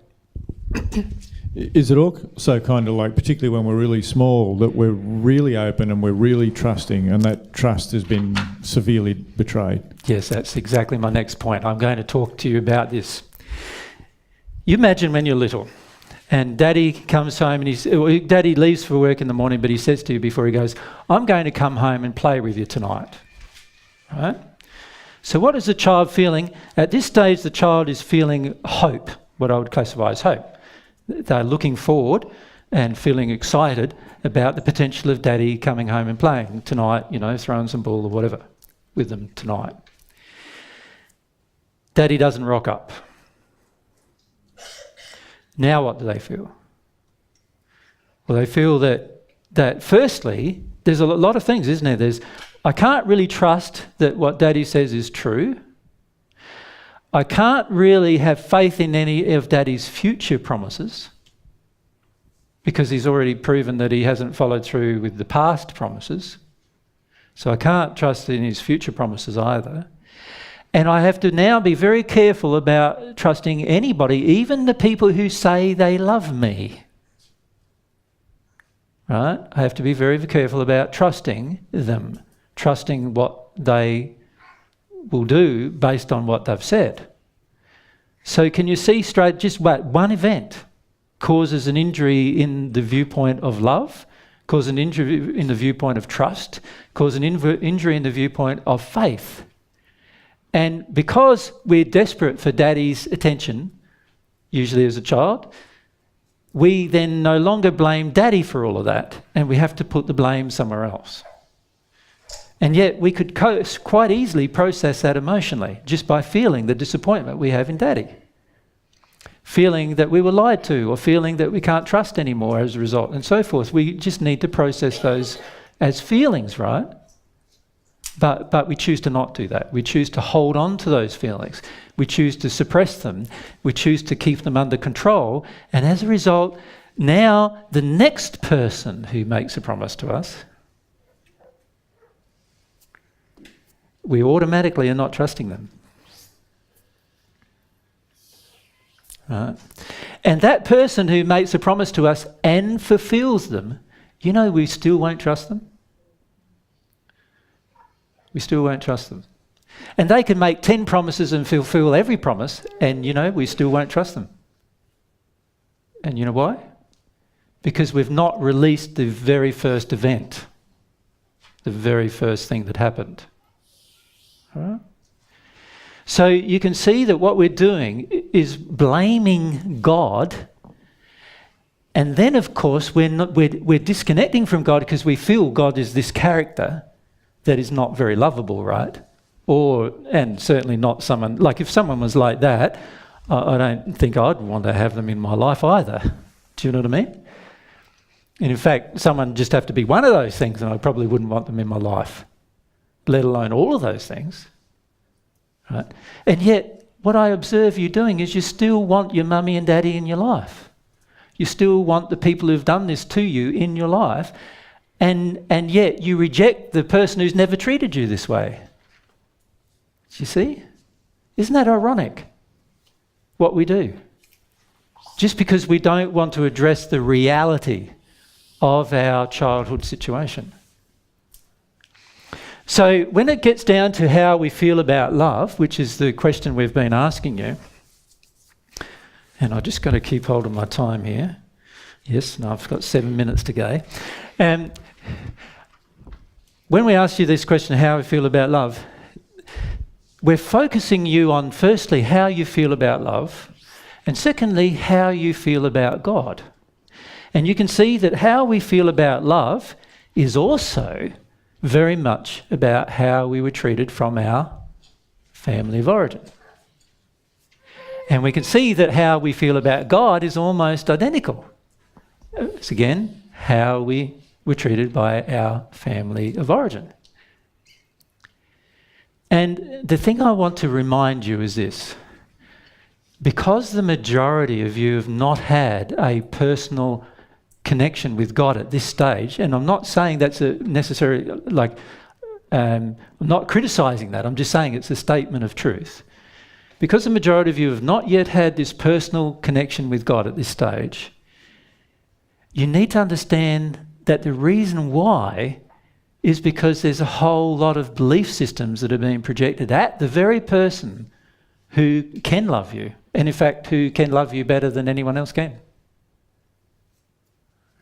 Is it also kind of like, particularly when we're really small, that we're really open and we're really trusting, and that trust has been severely betrayed? Yes, that's exactly my next point. I'm going to talk to you about this. You imagine when you're little, and Daddy comes home, and Daddy leaves for work in the morning, but he says to you before he goes, I'm going to come home and play with you tonight. Right? So what is the child feeling? At this stage, the child is feeling hope, what I would classify as hope. They're looking forward and feeling excited about the potential of Daddy coming home and playing tonight, throwing some ball or whatever with them tonight. Daddy doesn't rock up. Now what do they feel? Well, they feel that firstly, there's a lot of things, isn't there? I can't really trust that what Daddy says is true. I can't really have faith in any of Daddy's future promises, because he's already proven that he hasn't followed through with the past promises. So I can't trust in his future promises either. And I have to now be very careful about trusting anybody, even the people who say they love me. Right? I have to be very careful about trusting them, trusting what they will do based on what they've said. So can you see straight, just one event causes an injury in the viewpoint of love, causes an injury in the viewpoint of trust, causes an injury in the viewpoint of faith. And because we're desperate for Daddy's attention, usually as a child, we then no longer blame Daddy for all of that, and we have to put the blame somewhere else. And yet we could quite easily process that emotionally just by feeling the disappointment we have in Daddy. Feeling that we were lied to, or feeling that we can't trust anymore as a result, and so forth. We just need to process those as feelings, right? But we choose to not do that. We choose to hold on to those feelings. We choose to suppress them. We choose to keep them under control. And as a result, now the next person who makes a promise to us, we automatically are not trusting them. Right? And that person who makes a promise to us and fulfills them, we still won't trust them. We still won't trust them. And they can make 10 promises and fulfill every promise, and we still won't trust them. And you know why? Because we've not released the very first event, the very first thing that happened. All right? So you can see that what we're doing is blaming God, and then of course we're disconnecting from God because we feel God is this character that is not very lovable, right? And certainly not someone, like if someone was like that, I don't think I'd want to have them in my life either. Do you know what I mean? And in fact, someone just have to be one of those things and I probably wouldn't want them in my life, let alone all of those things. right? And yet, what I observe you doing is you still want your mummy and daddy in your life. You still want the people who've done this to you in your life, and yet you reject the person who's never treated you this way. Do you see? Isn't that ironic, what we do? Just because we don't want to address the reality of our childhood situation. So when it gets down to how we feel about love, which is the question we've been asking you, and I've just got to keep hold of my time here. Yes, no, I've got 7 minutes to go. When we ask you this question, how we feel about love, we're focusing you on, firstly, how you feel about love, and secondly, how you feel about God. And you can see that how we feel about love is also very much about how we were treated from our family of origin. And we can see that how we feel about God is almost identical. It's again how we were treated by our family of origin. And the thing I want to remind you is this. Because the majority of you have not had a personal connection with God at this stage, and I'm not saying that's a necessary, I'm not criticising that, I'm just saying it's a statement of truth. Because the majority of you have not yet had this personal connection with God at this stage, you need to understand that the reason why is because there's a whole lot of belief systems that are being projected at the very person who can love you, and in fact who can love you better than anyone else can.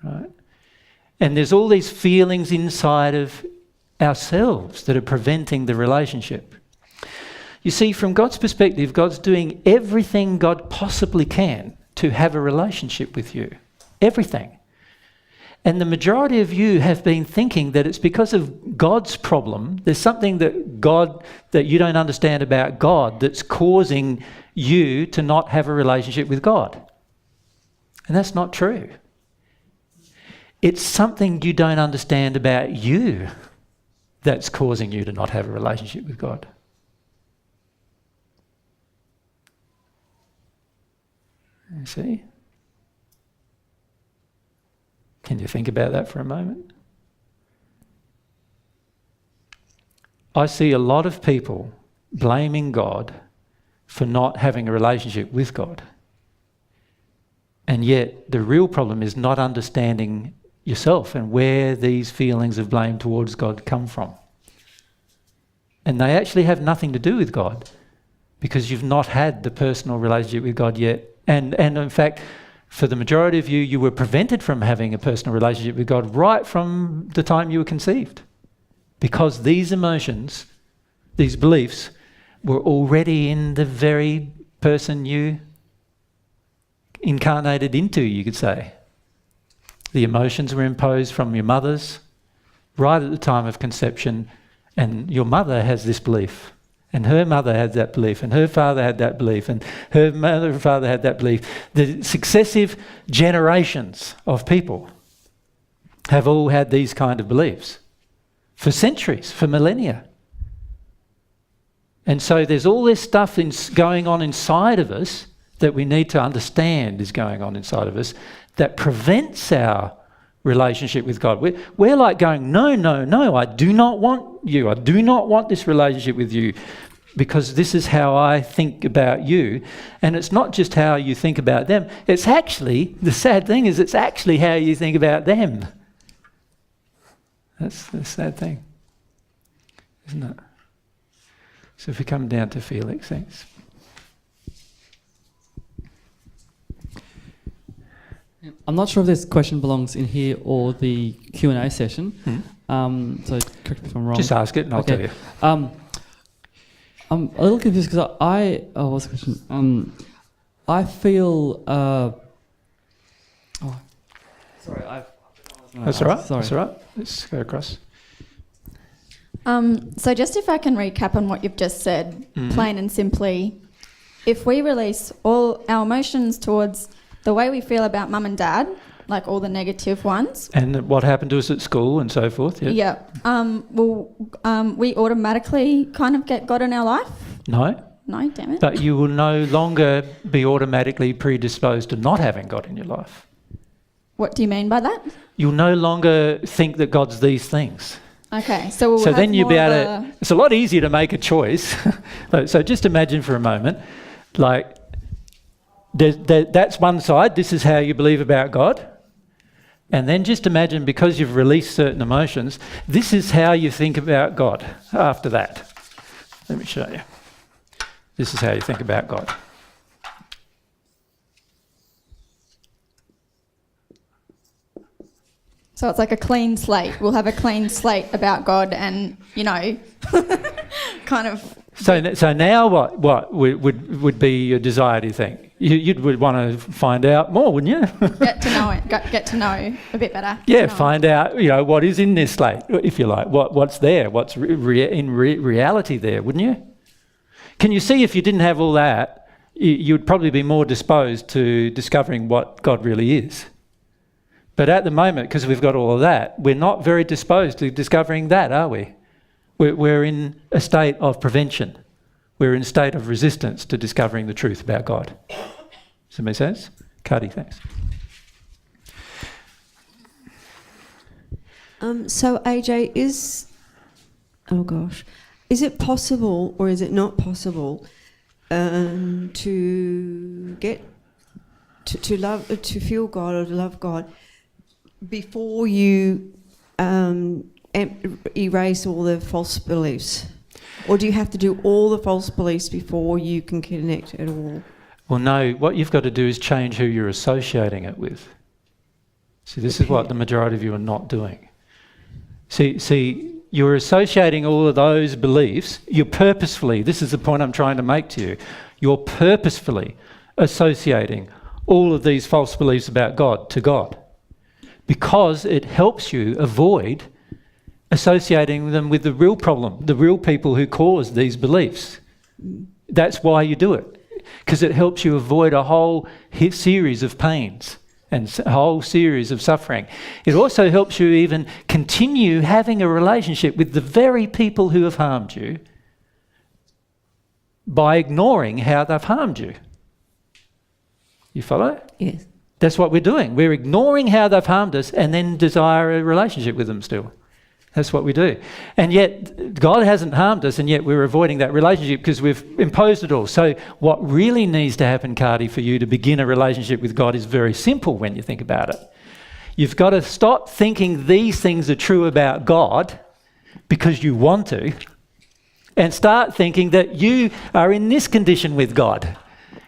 Right? And there's all these feelings inside of ourselves that are preventing the relationship. You see, from God's perspective, God's doing everything God possibly can to have a relationship with you. Everything. And the majority of you have been thinking that it's because of God's problem. There's something that you don't understand about God that's causing you to not have a relationship with God. And that's not true. It's something you don't understand about you that's causing you to not have a relationship with God. You see? Can you think about that for a moment? I see a lot of people blaming God for not having a relationship with God. And yet the real problem is not understanding yourself and where these feelings of blame towards God come from. And they actually have nothing to do with God because you've not had the personal relationship with God yet. And in fact, for the majority of you, you were prevented from having a personal relationship with God right from the time you were conceived. Because these emotions, these beliefs, were already in the very person you incarnated into, you could say. The emotions were imposed from your mothers right at the time of conception, and your mother has this belief. And her mother had that belief, and her father had that belief, and her mother and father had that belief. The successive generations of people have all had these kind of beliefs for centuries, for millennia. And so there's all this stuff going on inside of us that we need to understand is going on inside of us that prevents our relationship with God. We're like going, no, I do not want you. I do not want this relationship with you because this is how I think about you. And it's not just how you think about them. It's actually, the sad thing is it's actually how you think about them. That's the sad thing, isn't it? So if we come down to Felix, thanks. I'm not sure if this question belongs in here or the Q&A session. So correct me if I'm wrong. Just ask it and I'll tell you. I'm a little confused because what's the question? I feel... sorry, That's all right. Sorry. That's all right. Let's go across. So just if I can recap on what you've just said, plain and simply, if we release all our emotions towards the way we feel about mum and dad, like all the negative ones. And what happened to us at school and so forth. Yeah. We automatically kind of get God in our life. No? No, damn it. But you will no longer be automatically predisposed to not having God in your life. What do you mean by that? You'll no longer think that God's these things. Okay, so we'll So have then you'll be more able of to... It's a lot easier to make a choice. So just imagine for a moment, like, that's one side. This is how you believe about God. And then just imagine, because you've released certain emotions, this is how you think about God after that. Let me show you. This is how you think about God. So it's like a clean slate. We'll have a clean slate about God and, you know, kind of... So now what would be your desire, do you think? You'd would want to find out more, wouldn't you? get to know it, get to know a bit better. Yeah, find out, you know, what is in this slate, if you like, what's there, what's in reality there, wouldn't you? Can you see if you didn't have all that, you'd probably be more disposed to discovering what God really is. But at the moment, because we've got all of that, we're not very disposed to discovering that, are we? We're in a state of prevention. We're in a state of resistance to discovering the truth about God. Does that make sense? Cardi, thanks. So AJ, is it possible or is it not possible to get to love, to feel God or to love God before you erase all the false beliefs? Or do you have to do all the false beliefs before you can connect at all? Well, no, what you've got to do is change who you're associating it with. See, this is what the majority of you are not doing. See, you're associating all of those beliefs, you're purposefully, this is the point I'm trying to make to you, you're purposefully associating all of these false beliefs about God to God, because it helps you avoid associating them with the real problem, the real people who cause these beliefs. That's why you do it, because it helps you avoid a whole series of pains and a whole series of suffering. It also helps you even continue having a relationship with the very people who have harmed you by ignoring how they've harmed you. You follow? Yes. That's what we're doing. We're ignoring how they've harmed us and then desire a relationship with them still. That's what we do. And yet God hasn't harmed us, and yet we're avoiding that relationship because we've imposed it all. So what really needs to happen, Cardi, for you to begin a relationship with God is very simple when you think about it. You've got to stop thinking these things are true about God because you want to, and start thinking that you are in this condition with God.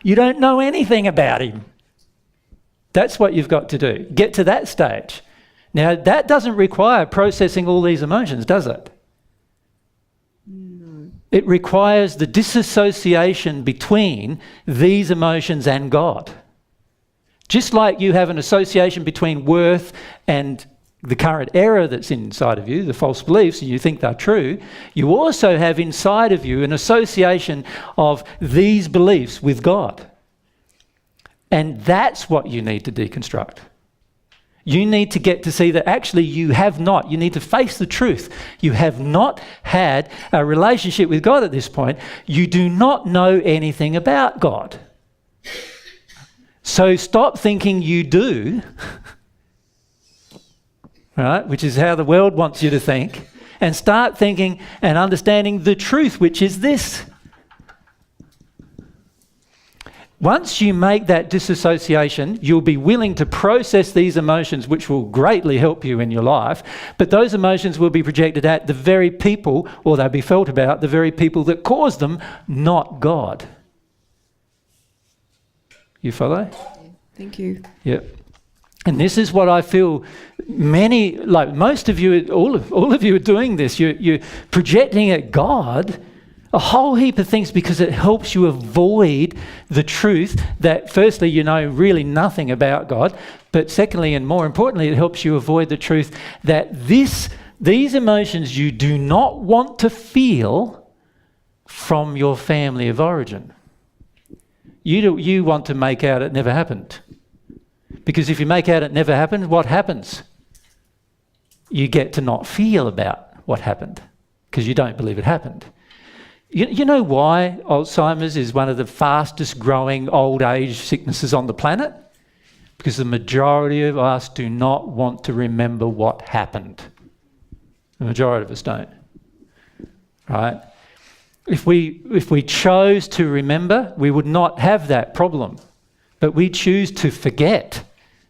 You don't know anything about him. That's what you've got to do. Get to that stage. Now, that doesn't require processing all these emotions, does it? No. It requires the disassociation between these emotions and God. Just like you have an association between worth and the current error that's inside of you, the false beliefs, and you think they're true, you also have inside of you an association of these beliefs with God. And that's what you need to deconstruct. You need to get to see that actually you need to face the truth. You have not had a relationship with God at this point. You do not know anything about God. So stop thinking you do, right? Which is how the world wants you to think, and start thinking and understanding the truth, which is this. Once you make that disassociation, you'll be willing to process these emotions, which will greatly help you in your life, but those emotions will be projected at the very people, or they'll be felt about the very people that caused them, not God. You follow? Thank you. Yep. And this is what I feel most of you, all of you are doing this. You're projecting at God a whole heap of things because it helps you avoid the truth that firstly you know really nothing about God, but secondly and more importantly it helps you avoid the truth that these emotions you do not want to feel from your family of origin. You want to make out it never happened. Because if you make out it never happened, what happens? You get to not feel about what happened because you don't believe it happened. You know why Alzheimer's is one of the fastest growing old age sicknesses on the planet? Because the majority of us do not want to remember what happened. The majority of us don't. Right? If we chose to remember, we would not have that problem. But we choose to forget.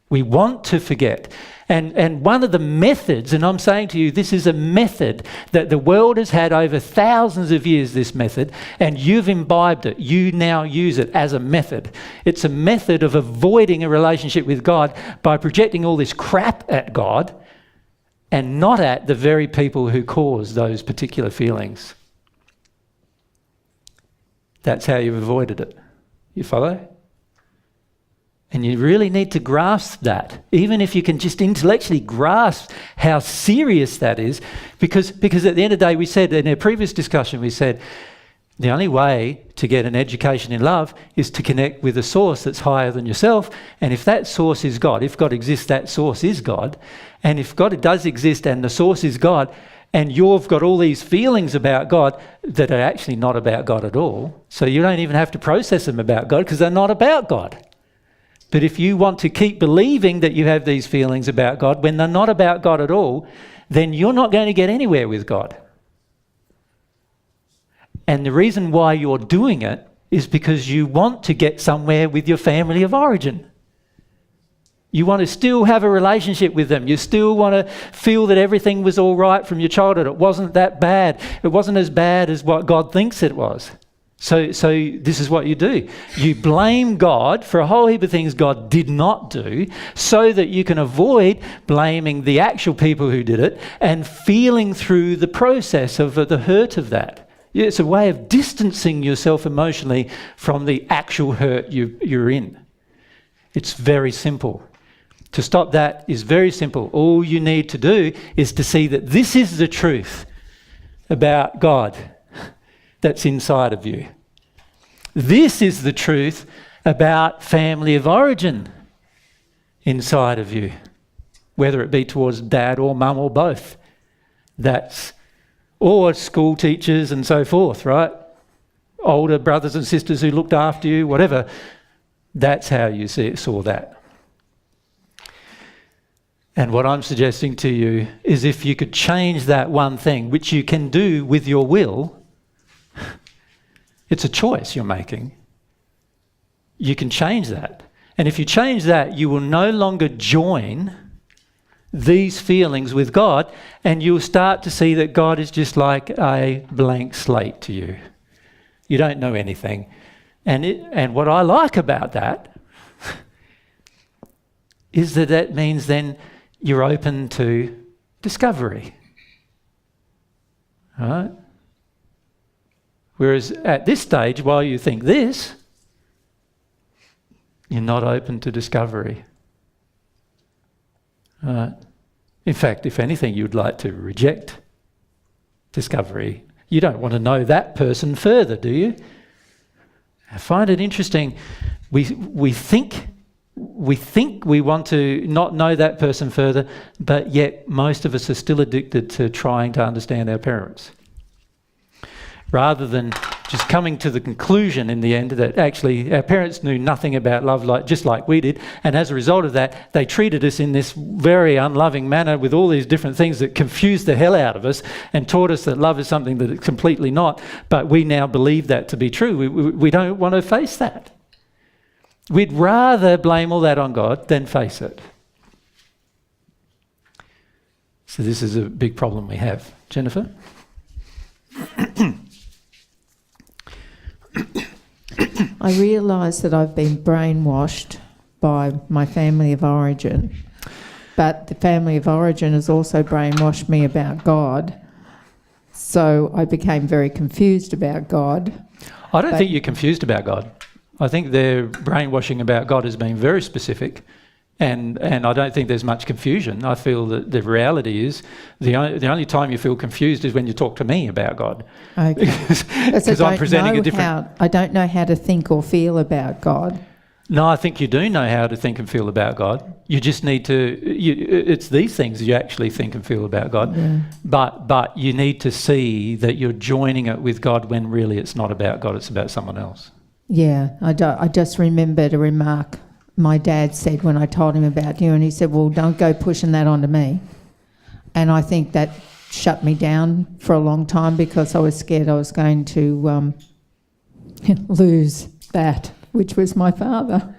We want to forget. And one of the methods, and I'm saying to you, this is a method that the world has had over thousands of years, this method, and you've imbibed it. You now use it as a method. It's a method of avoiding a relationship with God by projecting all this crap at God and not at the very people who cause those particular feelings. That's how you've avoided it. You follow? And you really need to grasp that, even if you can just intellectually grasp how serious that is, because at the end of the day, we said, in our previous discussion, we said, the only way to get an education in love is to connect with a source that's higher than yourself, and if that source is God, if God exists, that source is God, and if God does exist and the source is God, and you've got all these feelings about God that are actually not about God at all, so you don't even have to process them about God because they're not about God. But if you want to keep believing that you have these feelings about God when they're not about God at all, then you're not going to get anywhere with God. And the reason why you're doing it is because you want to get somewhere with your family of origin. You want to still have a relationship with them. You still want to feel that everything was all right from your childhood. It wasn't that bad. It wasn't as bad as what God thinks it was. So this is what you do. You blame God for a whole heap of things God did not do so that you can avoid blaming the actual people who did it and feeling through the process of the hurt of that. It's a way of distancing yourself emotionally from the actual hurt you're in. It's very simple. To stop that is very simple. All you need to do is to see that this is the truth about God that's inside of you. This is the truth about family of origin inside of you, whether it be towards dad or mum or both. Or school teachers and so forth, right? Older brothers and sisters who looked after you, whatever. That's how you saw that. And what I'm suggesting to you is if you could change that one thing, which you can do with your will. It's a choice you're making. You can change that. And if you change that, you will no longer join these feelings with God, and you'll start to see that God is just like a blank slate to you. You don't know anything. And what I like about that is that means then you're open to discovery. All right? Whereas at this stage, while you think this, you're not open to discovery. In fact, if anything, you'd like to reject discovery. You don't want to know that person further, do you? I find it interesting. We think we want to not know that person further, but yet most of us are still addicted to trying to understand our parents. Rather than just coming to the conclusion in the end that actually our parents knew nothing about love just like we did, and as a result of that, they treated us in this very unloving manner with all these different things that confused the hell out of us and taught us that love is something that it's completely not, but we now believe that to be true. We don't want to face that. We'd rather blame all that on God than face it. So this is a big problem we have. Jennifer? I realise that I've been brainwashed by my family of origin, but the family of origin has also brainwashed me about God. So I became very confused about God. I don't think you're confused about God. I think their brainwashing about God has been very specific, and I don't think there's much confusion. I feel that the reality is the only time you feel confused is when you talk to me about God. Okay. Because I'm presenting a different... I don't know how to think or feel about God. No, I think you do know how to think and feel about God. You just need to, it's these things you actually think and feel about God. Yeah. But you need to see that you're joining it with God when really it's not about God, it's about someone else. Yeah, I just remembered a remark my dad said when I told him about you, and he said, well, don't go pushing that onto me. And I think that shut me down for a long time because I was scared I was going to lose that, which was my father.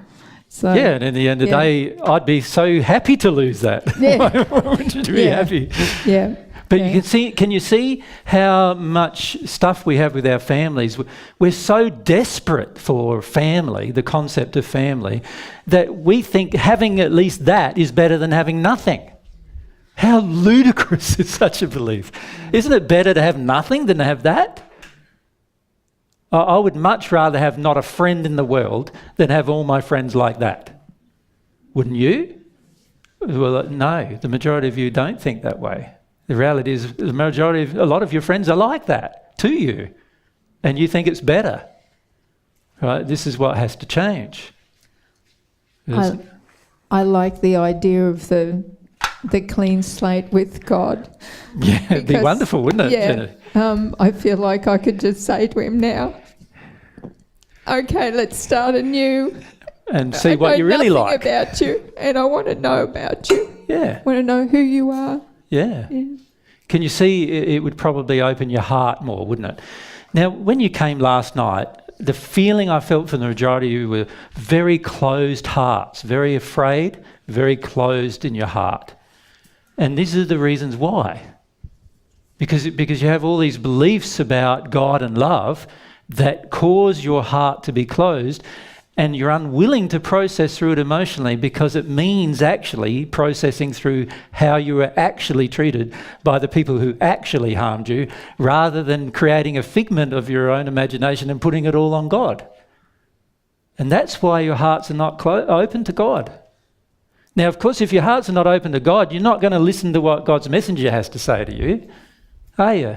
So Yeah, and in the end of the day, I'd be so happy to lose that. Yeah. Wouldn't you be happy? Yeah. But can you see how much stuff we have with our families? We're so desperate for family, the concept of family, that we think having at least that is better than having nothing. How ludicrous is such a belief? Isn't it better to have nothing than to have that? I would much rather have not a friend in the world than have all my friends like that. Wouldn't you? Well, no, the majority of you don't think that way. The reality is a lot of your friends are like that to you, and you think it's better. Right? This is what has to change. I like the idea of the clean slate with God. Yeah, it'd be wonderful, wouldn't it? Yeah. I feel like I could just say to him now, okay, let's start anew. And see what you really like. I know nothing about you, and I want to know about you. Yeah. I want to know who you are. Yeah. Can you see it would probably open your heart more, wouldn't it? Now, when you came last night, the feeling I felt from the majority of you were very closed hearts, very afraid, very closed in your heart. And these are the reasons why. Because you have all these beliefs about God and love that cause your heart to be closed, and you're unwilling to process through it emotionally because it means actually processing through how you were actually treated by the people who actually harmed you, rather than creating a figment of your own imagination and putting it all on God. And that's why your hearts are not open to God. Now, of course, if your hearts are not open to God, you're not going to listen to what God's messenger has to say to you, are you?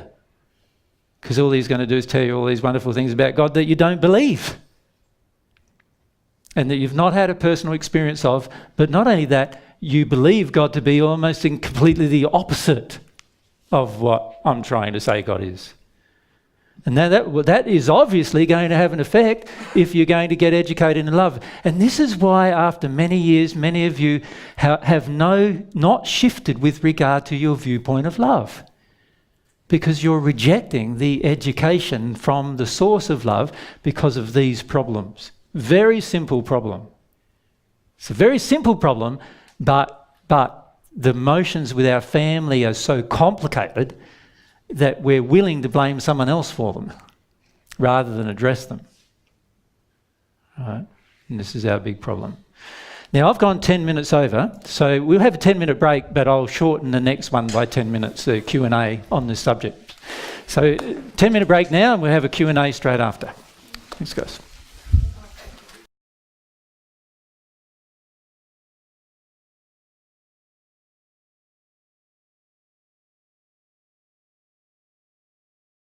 Because all he's going to do is tell you all these wonderful things about God that you don't believe, and that you've not had a personal experience of. But not only that, you believe God to be almost completely the opposite of what I'm trying to say God is. And now that is obviously going to have an effect if you're going to get educated in love. And this is why after many years, many of you have not shifted with regard to your viewpoint of love. Because you're rejecting the education from the source of love because of these problems. Very simple problem. It's a very simple problem, but the emotions with our family are so complicated that we're willing to blame someone else for them rather than address them. Right? And this is our big problem. Now, I've gone 10 minutes over, so we'll have a 10-minute break, but I'll shorten the next one by 10 minutes, the Q&A on this subject. So 10-minute break now, and we'll have a Q&A straight after. Thanks, guys.